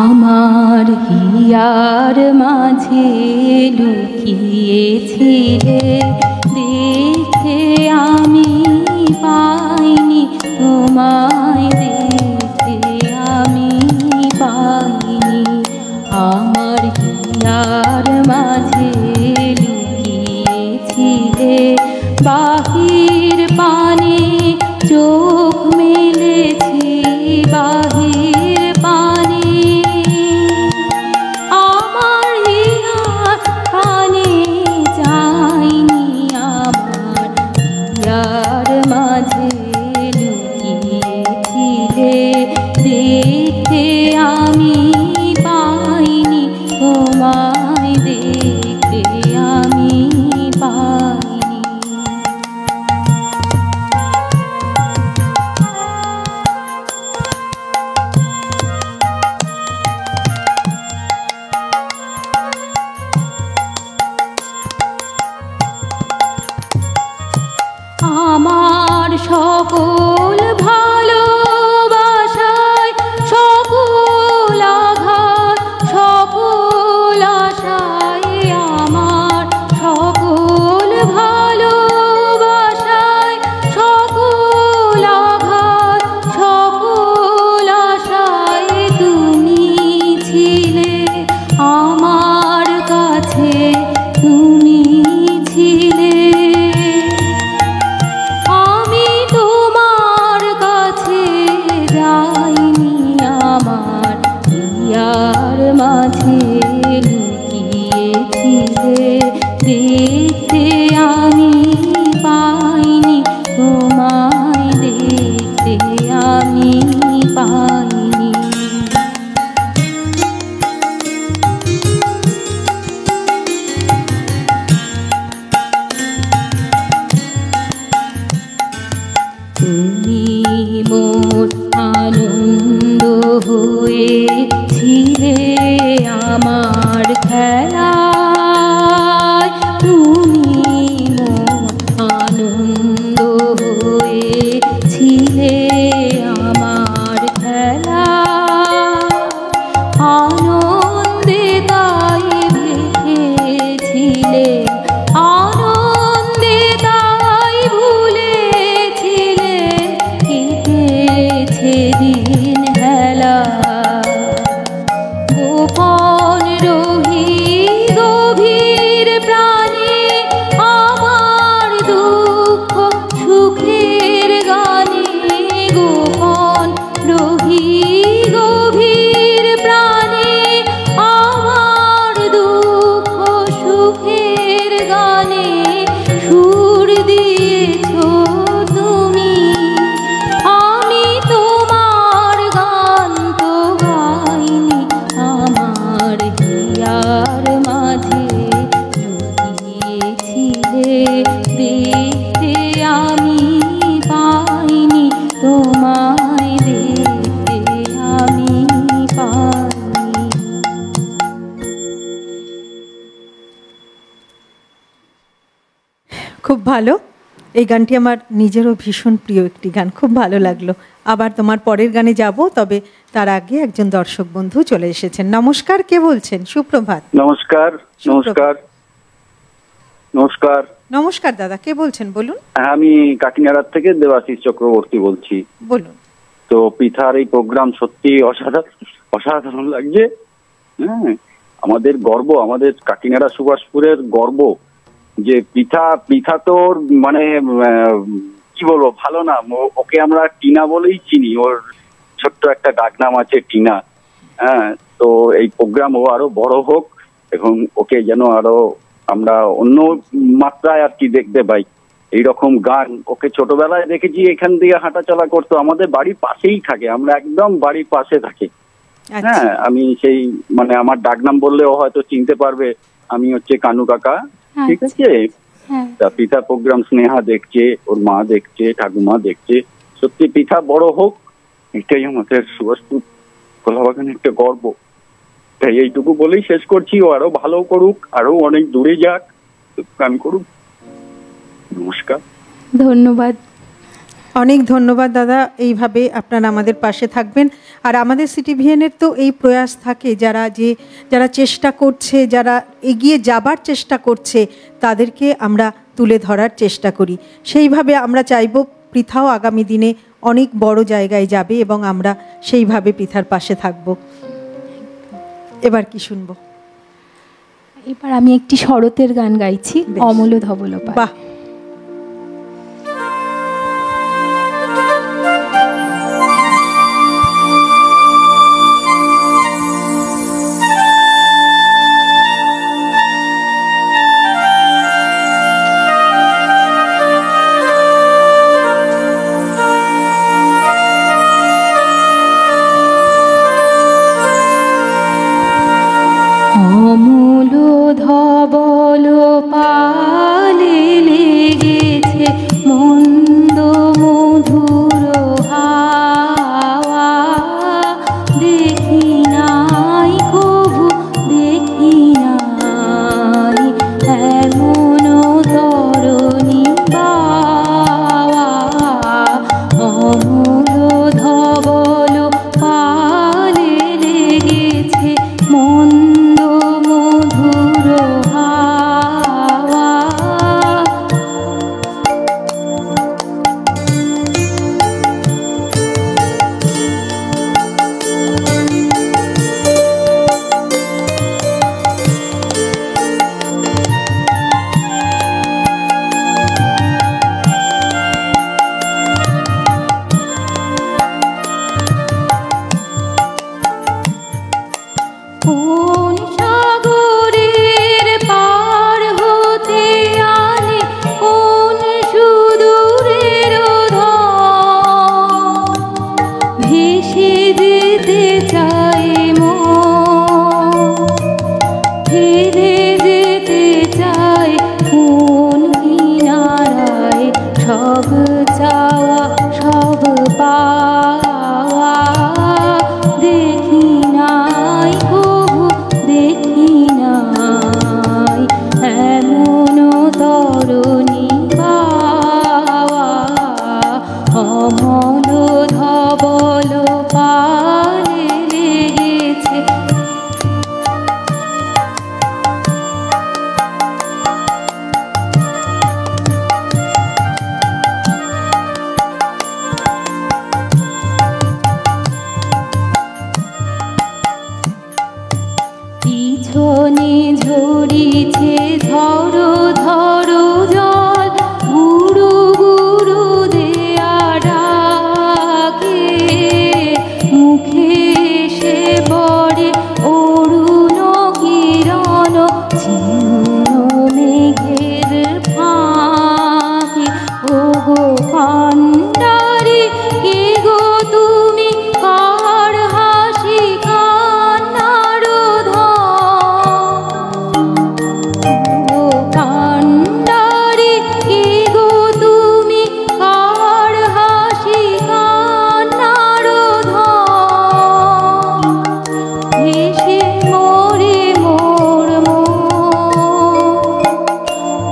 আমার হিয়ার মাঝে লুকিয়েছিলে, দেখে আমি পাইনি তোমায়, দেখে আমি পাইনি। আমার হিয়ার মাঝে লুকিয়েছিলে, বাহির পানে চোখ মেলেছি, বাহির পানে আমার হিয়ার পানে যাইনি। আমার হিয়ার মাঝে লুকিয়েছিলে, দেখতে আমি পাইনি তোমায়, দেখতে খেলায় তুমি আনন্দ হয়েছিলে, আমার খেলা আনন্দে তাই ভেসেছিলে, আনন্দে তাই ভুলেছিলে, কেটেছে দিন হেলা। গোপন রহি গভীর প্রাণে আমার দুঃখ সুখের গানে, গোপন রহি গভীর প্রাণে আমার দুঃখ সুখের গানে সুর দিয়েছ তুমি। আমি তোমার গান তো গাইনি, আমার হিয়ার মাঝে লুকিয়েছিলে, দেখতে আমি পাইনি, তোমায় দেখতে আমি পাইনি।
খুব ভালো। এই গানটি আমার নিজেরও ভীষণ প্রিয় একটি গান, খুব ভালো লাগলো। আবার তোমার পরের গানে যাব, তবে তার আগে একজন দর্শক বন্ধু চলে এসেছেন। নমস্কার, কে বলছেন? সুপ্রভাত।
নমস্কার। নমস্কার। নমস্কার।
নমস্কার দাদা, কে বলছেন বলুন?
আমি কাকিনাড়ার থেকে দেবাশিস চক্রবর্তী বলছি।
বলুন।
তো পিঠার এই প্রোগ্রাম সত্যি অসাধারণ লাগছে। হ্যাঁ, আমাদের গর্ব, আমাদের কাকিনাড়া সুভাষপুরের গর্ব যে পিঠা তো মানে কি বলবো, ভালো না, ওকে আমরা টিনা বলেই চিনি, ওর ছোট্ট একটা ডাকনাম আছে টিনা। হ্যাঁ, তো এই প্রোগ্রাম ও আরো বড় হোক এবং ওকে যেন আরো আমরা অন্য মাত্রায় আর কি দেখতে পাই। এইরকম গান ওকে ছোটবেলায় দেখেছি, এখান দিয়ে হাঁটাচলা করতো, আমাদের বাড়ির পাশেই থাকে, আমরা একদম বাড়ির পাশে থাকি। হ্যাঁ, আমি সেই মানে আমার ডাকনাম বললেও হয়তো চিনতে পারবে, আমি হচ্ছে কানু কাকা। ঠিক আছে, তা পিঠা প্রোগ্রাম স্নেহা দেখছে, ওর মা দেখছে, ঠাকুমা দেখছে। সত্যি পিঠা বড় হোক, এটাই আমাদের সুভাষপুর কলাবাগানের একটা গর্ব। তাই এইটুকু বলেই শেষ করছি, ও আরো ভালো করুক, আরো অনেক দূরে যাক, গান করুক। নমস্কার,
ধন্যবাদ।
অনেক ধন্যবাদ দাদা, এইভাবে আপনারা আমাদের পাশে থাকবেন। আর আমাদের সিটিভিএনের তো এই প্রয়াস থাকে, যারা চেষ্টা করছে, যারা এগিয়ে যাবার চেষ্টা করছে, তাদেরকে আমরা তুলে ধরার চেষ্টা করি। সেইভাবে আমরা চাইব পৃথাও আগামী দিনে অনেক বড় জায়গায় যাবে এবং আমরা সেইভাবে পৃথার পাশে থাকব। এবার কি শুনবো?
এবার আমি একটি শরতের গান গাইছি, অমল ধবল পায়।
বাহ,
অমল ধবল পালে লেগেছে মন্দ মধুর হাওয়া, দেখি নাই কভু দেখি নাই এমন তরণী বাওয়া। অমল ধবল পালে লেগেছে মন্দ মধুর হাওয়া, কোন সাগরের পার হতে আনে কোন সুদূরের ধন, ভেসে যেতে চায় মন, ফেলে যেতে চায় কোন কিনারায়, সব চাওয়া সব পাওয়া, দেখি নাই কভু দেখি নাই পিছনে ঝরিছে ঝড়ো ঝড়ো জল, গুরু গুরু দেয়া ডাকে, মুখে এসে পড়ে অরুণ কিরণ, ছিন্ন মেঘের ফাঁকে। ওগো কান্ডারি কে গো তুমি, কার হাসি কান্নার ধন। ও কান্ডারি কে গো তুমি, কার হাসি কান্নার ধন। ভেসে মরে মোর মন,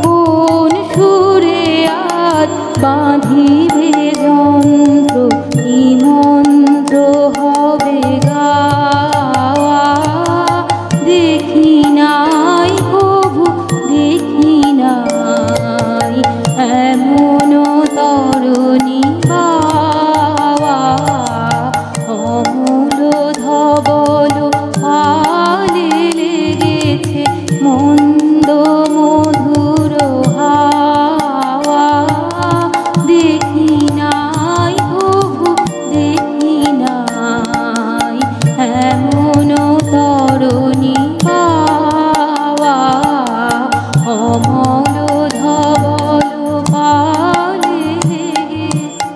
কোন সুরে আজ বাঁধিবে যন্ত্র, কি মন্ত্র হবে গাওয়া। দেখি নাই কভু দেখি নাই এমন তরুণী পাওয়া। অমূল ধবল পালে লেগেছে মন্দ মধুর হাওয়া। দেখি নাই কভু দেখি নাই এমন তরুণী পাওয়া। অমল ধবল পালে লেগেছে।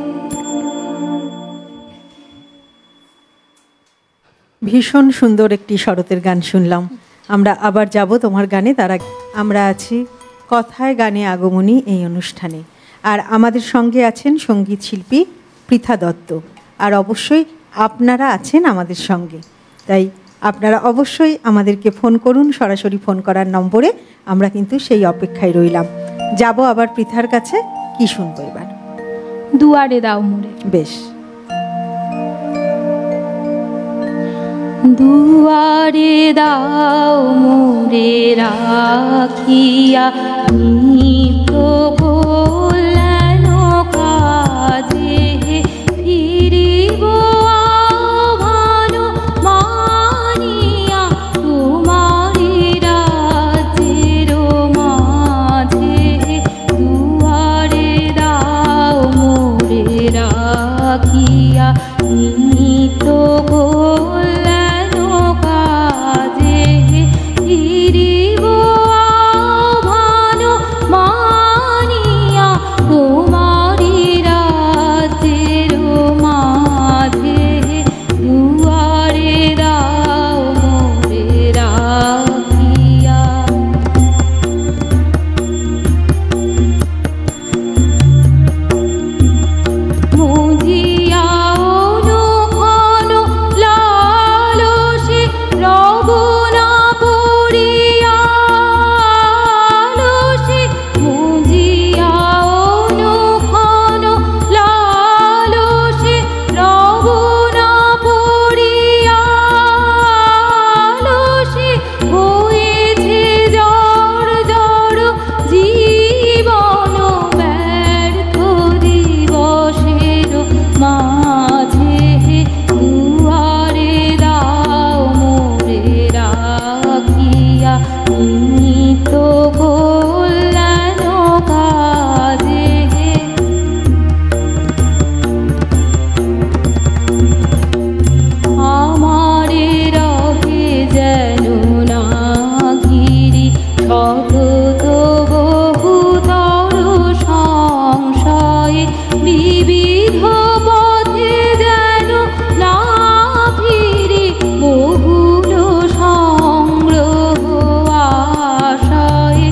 ভীষণ সুন্দর একটি শরতের গান শুনলাম। আমরা আবার যাব তোমার গানে, তার আগে আমরা আছি কথায় গানে আগমনী এই অনুষ্ঠানে, আর আমাদের সঙ্গে আছেন সঙ্গীত শিল্পী পৃথা দত্ত, আর অবশ্যই আপনারা আছেন আমাদের সঙ্গে। তাই আপনারা অবশ্যই আমাদেরকে ফোন করুন, সরাসরি ফোন করার নম্বরে। আমরা কিন্তু সেই অপেক্ষায় রইলাম। যাব আবার পৃথার কাছে, কি শুনবো এবার?
দুয়ারে দাও মোরে।
বেশ।
দুয়ারে দাও মোরে রাখিয়া, নিত্য কল্যাণ কাজে ফিরিব আহ্বান মানিয়া, তোমারি রাজ্যের মাঝে। দুয়ারে দাও মোরে রাখিয়া, নিত্য কল্যাণ কাজে ফিরিব আহ্বান মানিয়া, তোমারি রাজ্যের মাঝে। দুয়ারে দাও মোরে রাখিয়া। মুজিয়া অনুক্ষণ লালসে রব না পড়িয়া, লালসে মুজিয়া অনুক্ষণ লালসে রব না পড়িয়া, লালসে হয়েছে জড় জড় জীবন ব্যর্থ দিবসের মাঝে। দুয়ারে দাও মোরে রাখিয়া, নিত্য কল্যাণ কাজে। আমারে রহে যেন না ঘিরি সতত বহুতর সংশয়ে, বিবিধ পথে যেন না ফিরি বহুল সংগ্রহ আশয়ে।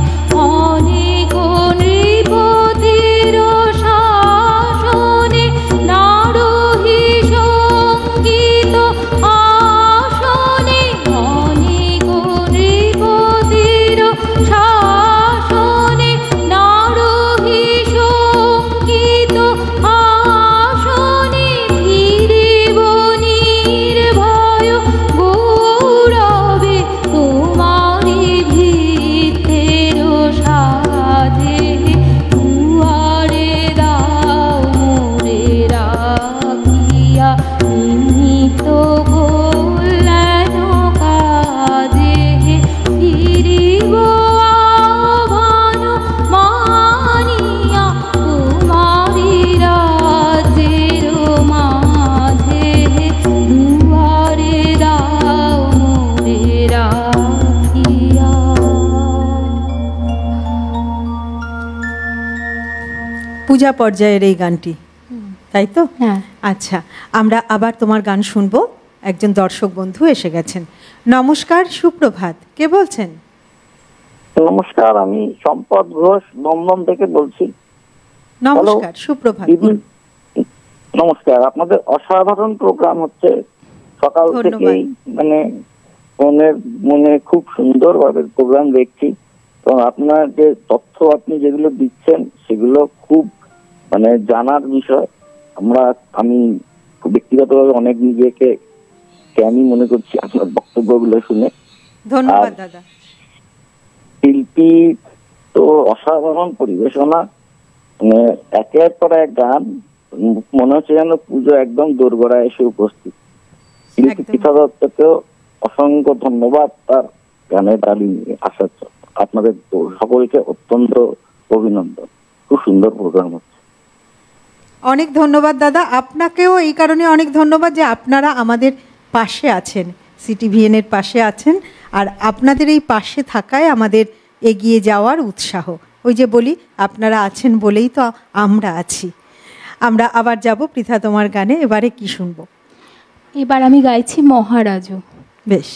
পূজা পর্যায়ের এই গানটি, তাই তো?
হ্যাঁ।
আচ্ছা, আমরা আবার তোমার গান শুনবো। একজন দর্শক বন্ধু এসে গেছেন। নমস্কার, সুপ্রভাত, কে বলছেন?
নমস্কার, আমি সম্পদ ঘোষ দমদম থেকে বলছি।
নমস্কার, সুপ্রভাত।
নমস্কার, আপনাদের অসাধারণ প্রোগ্রাম হচ্ছে সকাল থেকেই, মানে মনে খুব সুন্দর ভাবে প্রোগ্রাম দেখছি। এবং আপনার যে তথ্য আপনি যেগুলো দিচ্ছেন সেগুলো খুব মানে জানার বিষয়। আমি ব্যক্তিগতভাবে অনেক নিজেকে জ্ঞানী মনে করছি আপনার বক্তব্যগুলো শুনে।
ধন্যবাদ দাদা।
শিল্পী তো অসাধারণ পরিবেশনা, মানে একের পর এক গান, মনে হচ্ছে যেন পুজো একদম দোরগোড়ায় এসে উপস্থিত। শিল্পী পৃথা দত্তকেও অসংখ্য ধন্যবাদ তার গানের তালিম নিয়ে আসার জন্য। আপনাদের সকলকে অত্যন্ত অভিনন্দন, খুব সুন্দর প্রোগ্রাম হচ্ছে।
অনেক ধন্যবাদ দাদা, আপনাকেও এই কারণে অনেক ধন্যবাদ যে আপনারা আমাদের পাশে আছেন, সিটিভিএন এর পাশে আছেন। আর আপনাদের এই পাশে থাকায় আমাদের এগিয়ে যাওয়ার উৎসাহ। ওই যে বলি, আপনারা আছেন বলেই তো আমরা আছি। আমরা আবার যাব পৃথা তোমার গানে। এবারে কি শুনবো?
এবার আমি গাইছি মহারাজও।
বেশ।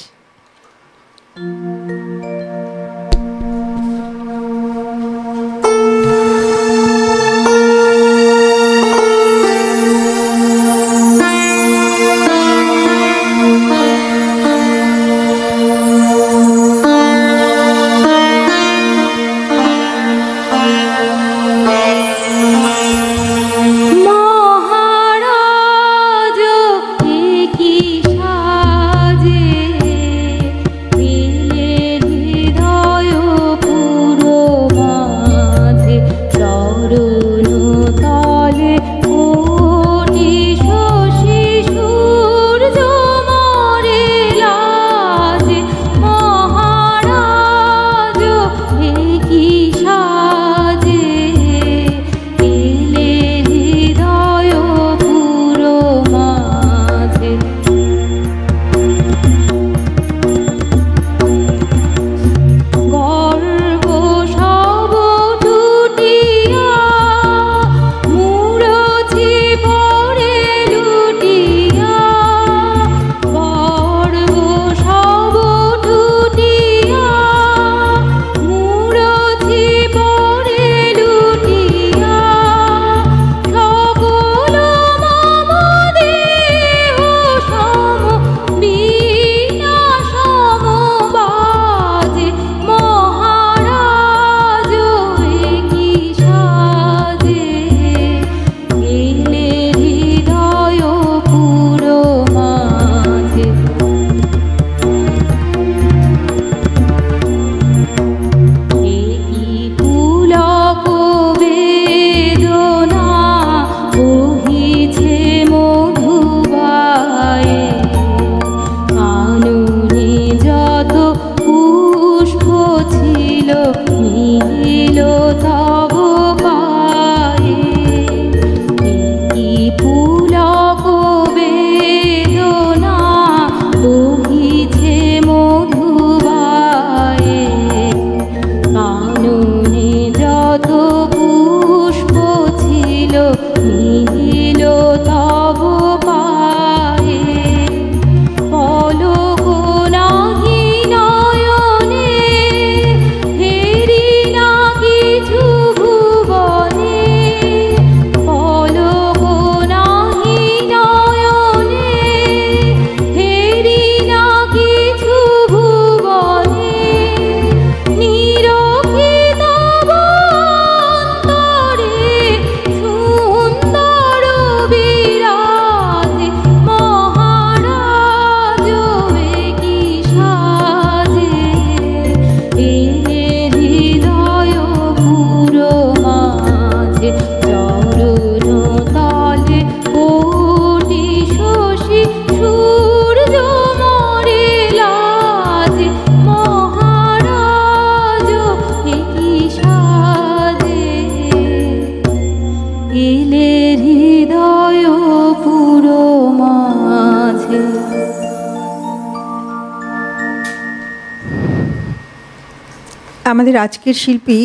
আমাদের আজকের শিল্পী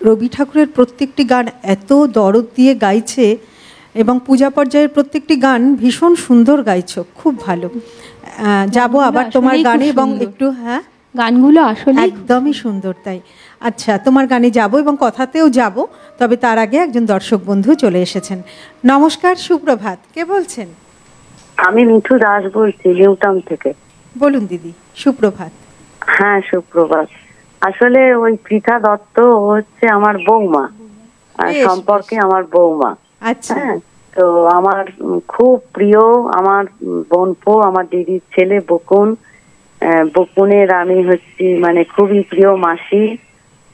রবি ঠাকুরের প্রত্যেকটি গান এত দরদ দিয়ে গাইছে এবং পূজা পর্যায়ের প্রত্যেকটি গান ভীষণ সুন্দর গাইছো, খুব ভালো। যাব আবার তোমার গানে এবং একটু হ্যাঁ
গানগুলো আসলে
একদমই সুন্দর। তাই আচ্ছা, তোমার গানে যাব এবং কথাতেও যাব, তবে তার আগে একজন দর্শক বন্ধু চলে এসেছেন। নমস্কার, সুপ্রভাত, কে বলছেন?
আমি মিঠু দাস বলছি নিউটাউন থেকে।
বলুন দিদি, সুপ্রভাত।
হ্যাঁ সুপ্রভাত। আসলে ওই পৃথা দত্ত হচ্ছে আমার বৌমা, সম্পর্কে আমার বৌমা।
আচ্ছা,
হ্যাঁ, তো আমার খুব প্রিয়, আমার বোনপো, আমার দিদির ছেলে বকুন, বকুনের আমি হচ্ছি মানে খুবই প্রিয় মাসি।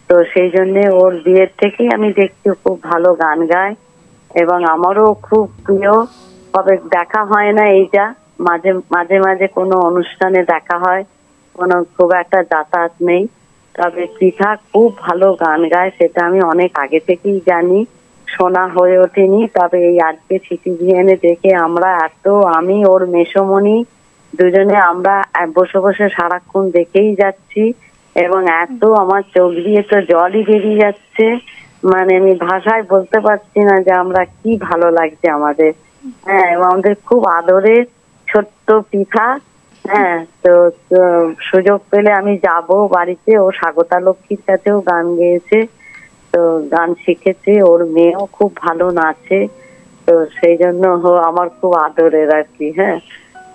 তো সেই জন্যে ওর বিয়ের থেকে আমি দেখছি খুব ভালো গান গায় এবং আমারও খুব প্রিয়। তবে দেখা হয় না, এইটা মাঝে মাঝে মাঝে কোনো অনুষ্ঠানে দেখা হয়, কোনো খুব একটা যাতায়াত নেই। তবে পৃথা খুব ভালো গান গায়, সেটা আমি অনেক আগে থেকেই জানি, শোনা হয়ে ওঠেনি। তবে এই আজকে সিটিভিএনে দেখে আমরা আমি ওর মেসোমণি দুজনে আমরা বসে বসে সারাক্ষণ দেখেই যাচ্ছি এবং আমার চোখ দিয়ে তো জলই বেরিয়ে যাচ্ছে, মানে আমি ভাষায় বলতে পারছি না যে আমরা কি ভালো লাগছে আমাদের। হ্যাঁ, এবং আমাদের খুব আদরের ছোট্ট পৃথা। হ্যাঁ, তো সুযোগ পেলে আমি যাব বাড়িতে। ও স্বাগতা লক্ষ্মীর কাছেও গান গেয়েছে, তো গান শিখেছে, ওর মেয়েও খুব ভালো নাচে, তো সেই জন্য আমার খুব আদরের আর কি। হ্যাঁ,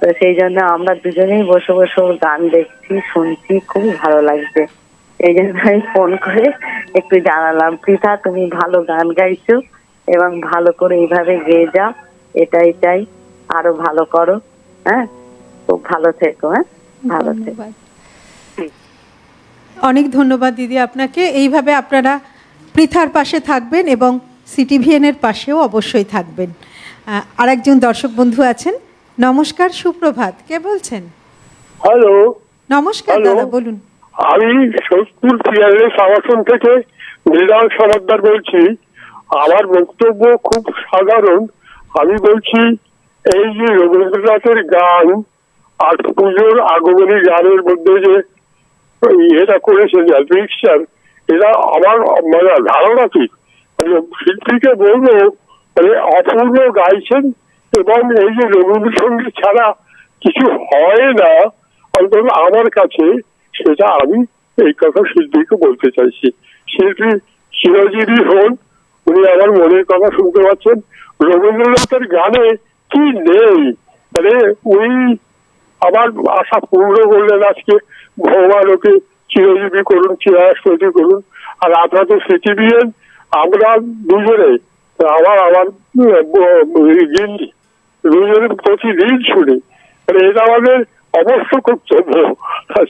তো সেই জন্য আমরা দুজনেই বসে বসে ওর গান দেখছি, শুনছি, খুবই ভালো লাগছে। এই জন্য আমি ফোন করে একটু জানালাম, পৃথা তুমি ভালো গান গাইছো এবং ভালো করে এইভাবে গেয়ে যাও, এটাই চাই, আরো ভালো করো। হ্যাঁ, খুব ভালো থেকো। হ্যাঁ, ভালো থেকো।
অনেক ধন্যবাদ দিদি আপনাকে। এইভাবে আপনারা পৃথার পাশে থাকবেন এবং সিটিভিএনের পাশেও অবশ্যই থাকবেন। আরেকজন দর্শক বন্ধু আছেন। নমস্কার, সুপ্রভাত, কে বলছেন?
হ্যালো।
নমস্কার দাদা, বলুন।
আমি সোদপুর পিয়ারলেস আবাসন থেকে মৃণাল সমাদ্দার বলছি। আমার বক্তব্য খুব সাধারণ। আমি বলছি, এই যে রবীন্দ্রনাথের গান আর পুজোর আগমনী গানের মধ্যে যে এটা করেছেন মিক্সচার, এটা আমার মানে ধারণা কি, মানে শিল্পীকে বলবো মানে অপূর্ণ গাইছেন এবং এই যে রবীন্দ্রসঙ্গীত ছাড়া কিছু হয় না অন্তত আমার কাছে, সেটা আমি এই কথা শিল্পীকে বলতে চাইছি। শিল্পী চিরজীবী হন, উনি আমার মনের কথা শুনতে পাচ্ছেন। রবীন্দ্রনাথের গানে কি নেই, মানে উনি আমার আশা পূর্ণ করলেন। আজকে ভগবান ওকে চিরজীবী করুন, চিরাস্মৃতি করুন। আর আপনাদের সিটিভিএন আমরা দুজনে আমার গিন্নি দুজনে প্রতিদিন শুনি, মানে এটা আমাদের অবশ্য কর্তব্য।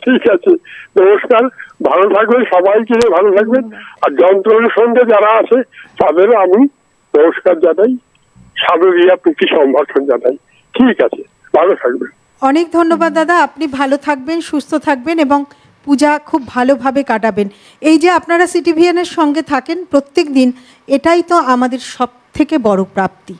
ঠিক আছে, নমস্কার, ভালো থাকবেন, সবাইকে ভালো থাকবেন। আর যন্ত্রের সঙ্গে যারা আছে তাদেরও আমি নমস্কার জানাই, সাদরিয়া প্রীতি সম্ভাষণ জানাই। ঠিক আছে, ভালো থাকবেন।
অনেক ধন্যবাদ দাদা, আপনি ভালো থাকবেন, সুস্থ থাকবেন এবং পূজা খুব ভালোভাবে কাটাবেন। এই যে আপনারা সিটিভিএনের সঙ্গে থাকেন প্রত্যেক দিন, এটাই তো আমাদের সব থেকে বড় প্রাপ্তি।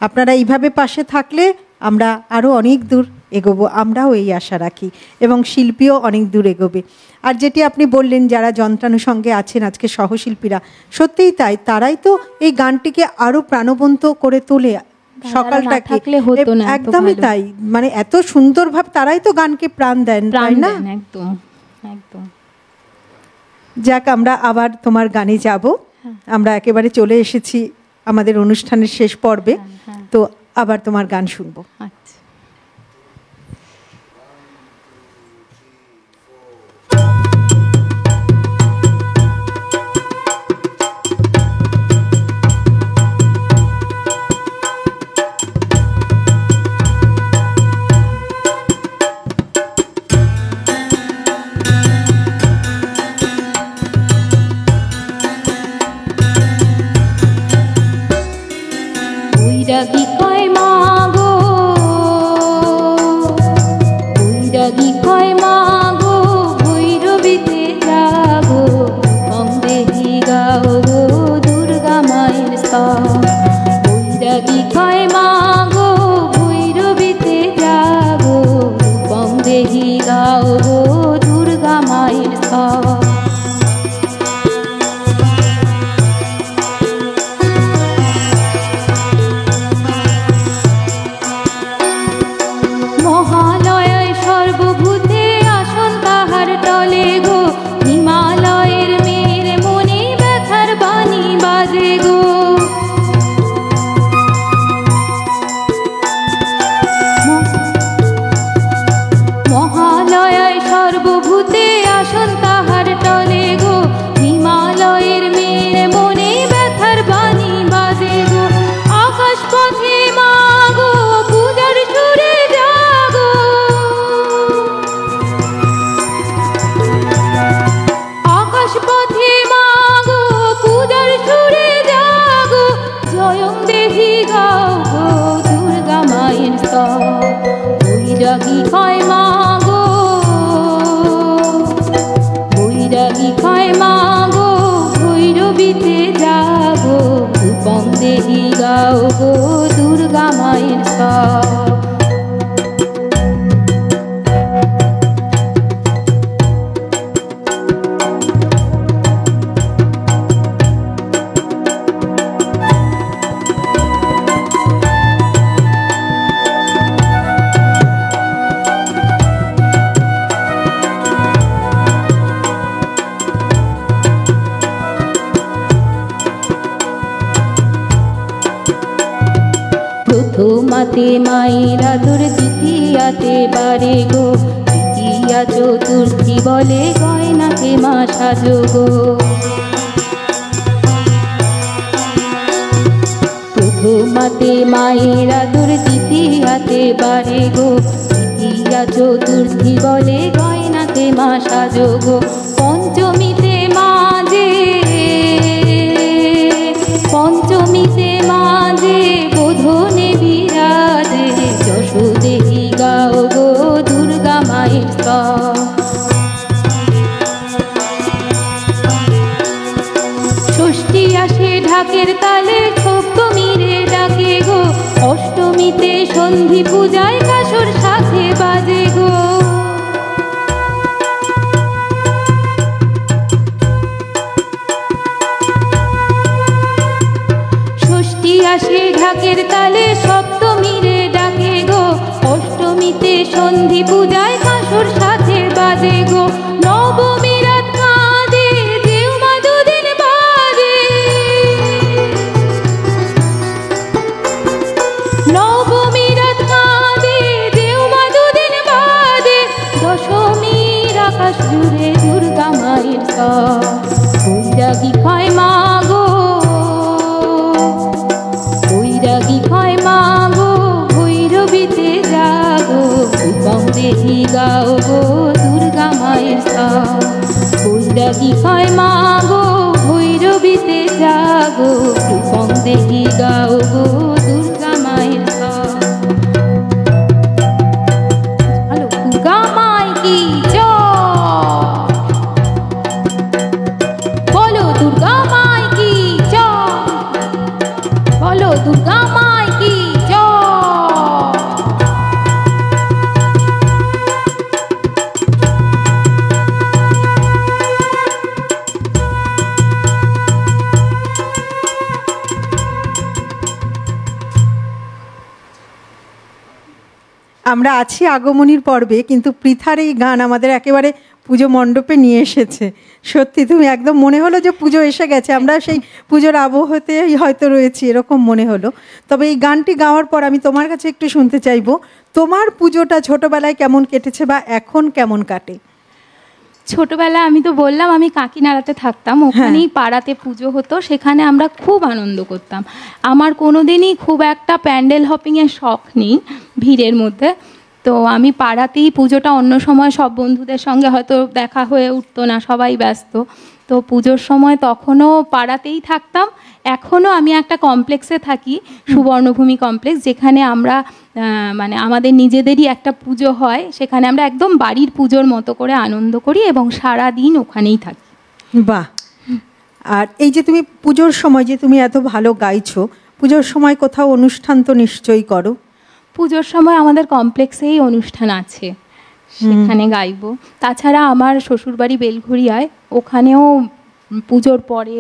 আপনারা এইভাবে পাশে থাকলে আমরা আরও অনেক দূর এগোবো, আমরাও এই আশা রাখি এবং শিল্পীও অনেক দূর এগোবে। আর যেটি আপনি বললেন, যারা যন্ত্রানুষঙ্গে আছেন আজকে সহশিল্পীরা, সত্যিই তাই, তারাই তো এই গানটিকে আরও প্রাণবন্ত করে তোলে সকালটাকে। একদমই তাই, মানে এত সুন্দরভাবে তারাই তো গানকে প্রাণ দেন, তাই না?
একদম একদম।
যাক, আমরা আবার তোমার গানে যাব। আমরা একেবারে চলে এসেছি আমাদের অনুষ্ঠানের শেষ পর্বে, তো আবার তোমার গান শুনবো।
আচ্ছা। বৈরাগী কয় মা গো হয় মা গো ভৈরবীতে যাগো, রূপং দেহি গাও গো দুর্গা মায়ের সব। প্রথমাতে মায়ের আদর, দ্বিতীয়াতে বারে গো, তৃতীয়া চতুর্থী বলে গয়নাকে মা সাজো গো। প্রথমাতে মায়ের আদর, দ্বিতীয়াতে বারে গো, তৃতীয়া চতুর্থী বলে গয়নাকে মা সাজো গো। পঞ্চমীতে মাঝে, পঞ্চমীতে মাঝে বোধনে বিরাজে, যশোদেহি গাও গো দুর্গা মায়ের স্তব। ষষ্ঠী আসে ঢাকের তালে, সপ্তমীরে ডাকে গো, অষ্টমীতে সন্ধি পূজায় কাসর সাথে বাজে গো। ষষ্ঠী আসে ঢাকের তালে, সপ্তমীরে ডাকে গো, অষ্টমীতে সন্ধি পূজায় কাসর সাথে বাজে গো। নবমী রাত কাঁদে, যেও মা দুদিন বাদে, নবমী রাত কাঁদে, যেও মা দুদিন বাদে, দশমীর আকাশ জুড়ে দুর্গা মায়ের সব। বৈরাগী হয় মা গো, বৈরাগী হয় মা গো ভৈরবীতে যাগো, রূপং দেহি গাও গো দুর্গা মায়ের সব। বৈরাগী হয় মা গো ভৈরবীতে যাগো, রূপং দেহি গাও গো দুর্গা মায়ের সব। হ্যালো, দুর্গা মাই কি জয়, বলো দুর্গা মাই কি জয়, বলো দুর্গা মাই কি জয়।
আমরা আছি আগমনীর পর্বে, কিন্তু পৃথার এই গান আমাদের একেবারে পুজো মণ্ডপে নিয়ে এসেছে। সত্যি তুমি একদম মনে হলো যে পুজো এসে গেছে, আমরা সেই পুজোর আবহতেই হয়তো রয়েছি, এরকম মনে হলো। তবে এই গানটি গাওয়ার পর আমি তোমার কাছে একটু শুনতে চাইবো, তোমার পুজোটা ছোটবেলায় কেমন কেটেছে বা এখন কেমন কাটে?
ছোটবেলায় আমি তো বললাম আমি কাকিনাড়াতে থাকতাম, ওখানেই পাড়াতে পুজো হতো, সেখানে আমরা খুব আনন্দ করতাম। আমার কোনোদিনই খুব একটা প্যান্ডেল হপিংয়ের শখ নেই ভিড়ের মধ্যে, তো আমি পাড়াতেই পুজোটা, অন্য সময় সব বন্ধুদের সঙ্গে হয়তো দেখা হয়ে উঠতো না, সবাই ব্যস্ত, তো পুজোর সময় তখনও পাড়াতেই থাকতাম। এখনও আমি একটা কমপ্লেক্সে থাকি, সুবর্ণভূমি কমপ্লেক্স, যেখানে আমরা মানে আমাদের নিজেদেরই একটা পুজো হয়, সেখানে আমরা একদম বাড়ির পুজোর মতো করে আনন্দ করি এবং সারা দিন ওখানেই থাকি।
বাহ। আর এই যে তুমি পুজোর সময় যে তুমি এত ভালো গাইছো, পুজোর সময় কোথাও অনুষ্ঠান তো নিশ্চয়ই করো?
পুজোর সময় আমাদের কমপ্লেক্সেই অনুষ্ঠান আছে, সেখানে গাইবো। তাছাড়া আমার শ্বশুরবাড়ি বেলঘরিয়ায়, ওখানেও পুজোর পরে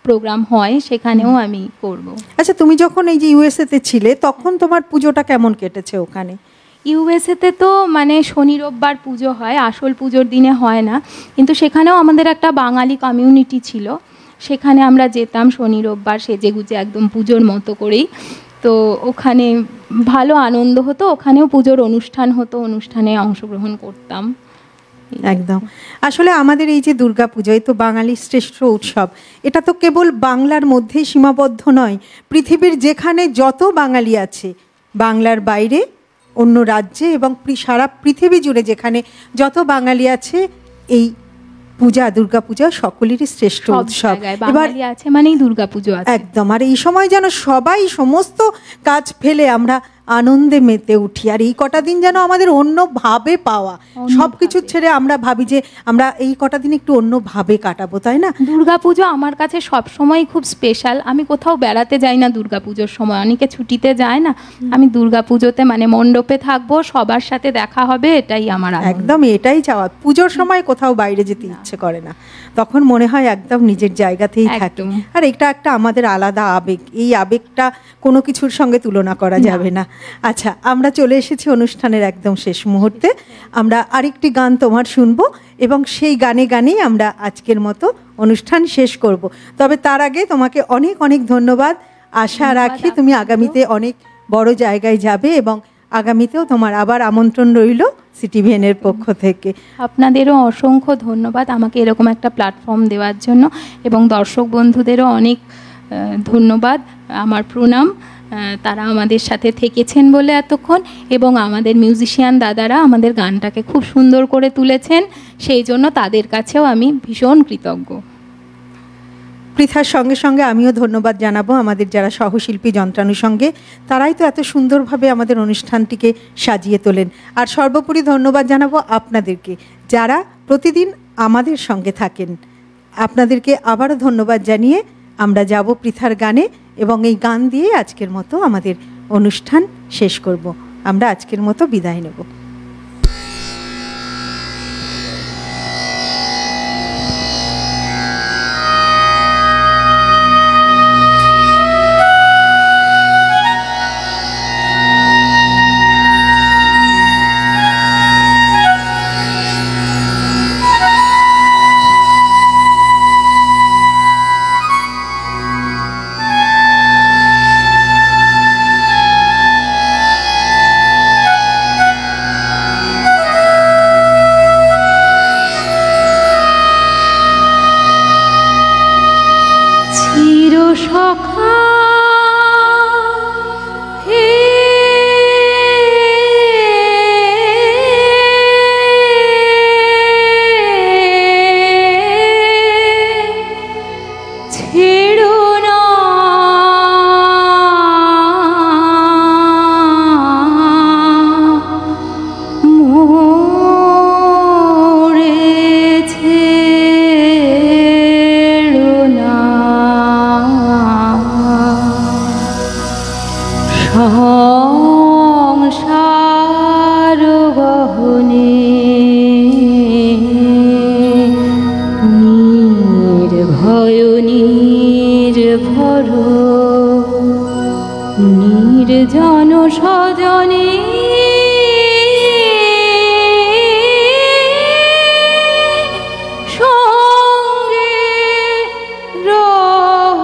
প্রোগ্রাম হয়, সেখানেও আমি করব।
আচ্ছা, তুমি যখন এই যে ইউএসএতে ছিলে তখন তোমার পুজোটা কেমন কেটেছে ওখানে?
ইউএসএতে তো মানে শনি রোববার পুজো হয়, আসল পুজোর দিনে হয় না, কিন্তু সেখানেও আমাদের একটা বাঙালি কমিউনিটি ছিল, সেখানে আমরা যেতাম শনি রোববার সেজে গুজে একদম পুজোর মতো করেই। তো ওখানে ভালো আনন্দ হতো, ওখানেও পুজোর অনুষ্ঠান হতো, অনুষ্ঠানে অংশগ্রহণ করতাম।
একদম। আসলে আমাদের এই যে দুর্গাপুজো, এই তো বাঙালির শ্রেষ্ঠ উৎসব, এটা তো কেবল বাংলার মধ্যেই সীমাবদ্ধ নয়, পৃথিবীর যেখানে যত বাঙালি আছে, বাংলার বাইরে অন্য রাজ্যে এবং সারা পৃথিবী জুড়ে যেখানে যত বাঙালি আছে, এই পূজা, দুর্গাপূজা সকলেরই শ্রেষ্ঠ উৎসব।
এবার আছে মানেই দুর্গাপুজো আছে।
একদম। আর এই সময় যেন সবাই সমস্ত কাজ ফেলে আমরা আনন্দে মেতে উঠি। আর এই কটা দিন যেন আমাদের অন্যভাবে পাওয়া, সব কিছু ছেড়ে আমরা ভাবি যে আমরা এই কটা দিন একটু অন্যভাবে কাটাবো, তাই না?
দুর্গাপুজো আমার কাছে সবসময় খুব স্পেশাল। আমি কোথাও বেড়াতে যাই না দুর্গাপুজোর সময়, অনেকে ছুটিতে যায় না, আমি দুর্গাপুজোতে মানে মণ্ডপে থাকবো, সবার সাথে দেখা হবে, এটাই আমার
একদম এটাই চাওয়া। পুজোর সময় কোথাও বাইরে যেতে ইচ্ছে করে না, তখন মনে হয় একদম নিজের জায়গাতেই থাকি। আর এটা একটা আমাদের আলাদা আবেগ, এই আবেগটা কোনো কিছুর সঙ্গে তুলনা করা যাবে না। আচ্ছা, আমরা চলে এসেছি অনুষ্ঠানের একদম শেষ মুহূর্তে। আমরা আরেকটি গান তোমার শুনবো এবং সেই গানে গানেই আমরা আজকের মতো অনুষ্ঠান শেষ করব। তবে তার আগে তোমাকে অনেক অনেক ধন্যবাদ। আশা রাখি তুমি আগামীতে অনেক বড় জায়গায় যাবে এবং আগামীতেও তোমার আবার আমন্ত্রণ রইল সিটিভিএনের পক্ষ থেকে।
আপনাদেরও অসংখ্য ধন্যবাদ আমাকে এরকম একটা প্ল্যাটফর্ম দেওয়ার জন্য, এবং দর্শক বন্ধুদেরও অনেক ধন্যবাদ, আমার প্রণাম। তারা আমাদের সাথে থেকেছেন বলে এতক্ষণ, এবং আমাদের মিউজিশিয়ান দাদারা আমাদের গানটাকে খুব সুন্দর করে তুলেছেন, সেই জন্য তাদের কাছেও আমি ভীষণ কৃতজ্ঞ।
পৃথার সঙ্গে সঙ্গে আমিও ধন্যবাদ জানাবো আমাদের যারা সহশিল্পী যন্ত্রাণুর সঙ্গে, তারাই তো এত সুন্দরভাবে আমাদের অনুষ্ঠানটিকে সাজিয়ে তোলেন। আর সর্বোপরি ধন্যবাদ জানাবো আপনাদেরকে যারা প্রতিদিন আমাদের সঙ্গে থাকেন। আপনাদেরকে আবারও ধন্যবাদ জানিয়ে আমরা যাব পৃথার গানে, এবং এই গান দিয়ে আজকের মতো আমাদের অনুষ্ঠান শেষ করব। আমরা আজকের মতো বিদায় নেব।
নির্জন সজনে সঙ্গে রহ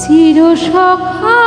চির সখা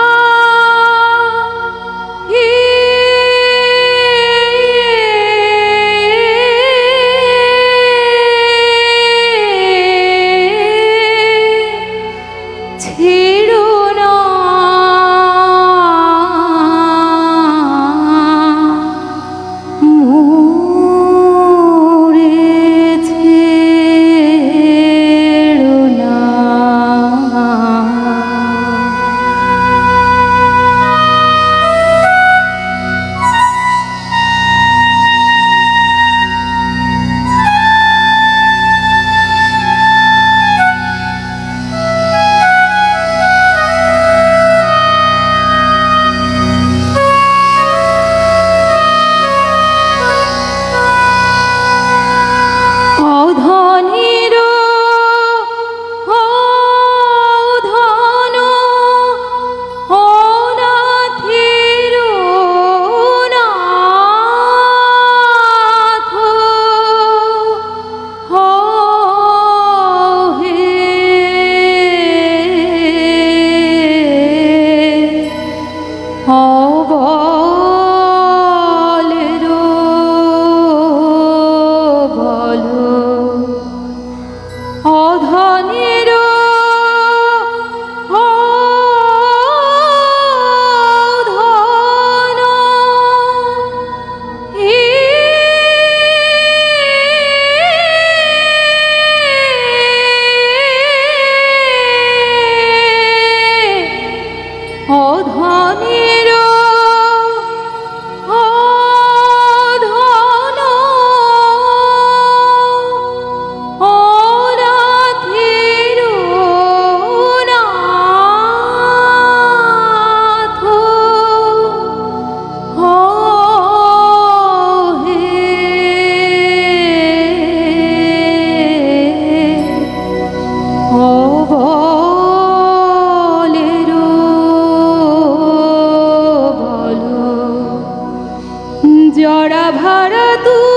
দয়া ভরা দূরে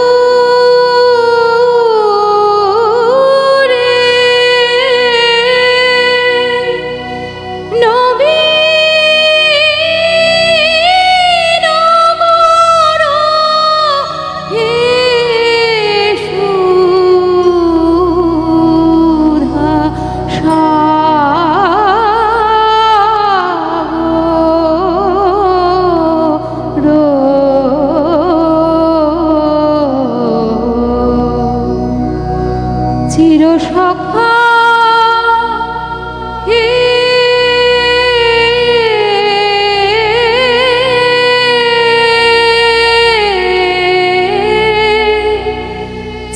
নবীন নগর হে সুধা চিরসখা হে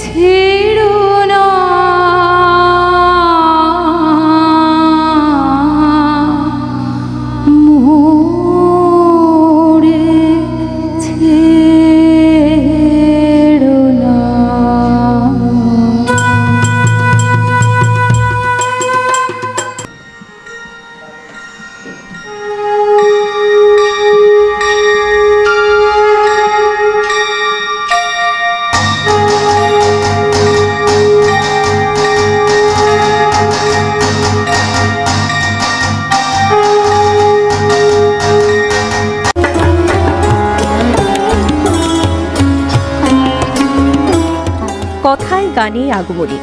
ছেড়ো না মোরে ছেড়ো না।
কথায় গানে আগমনী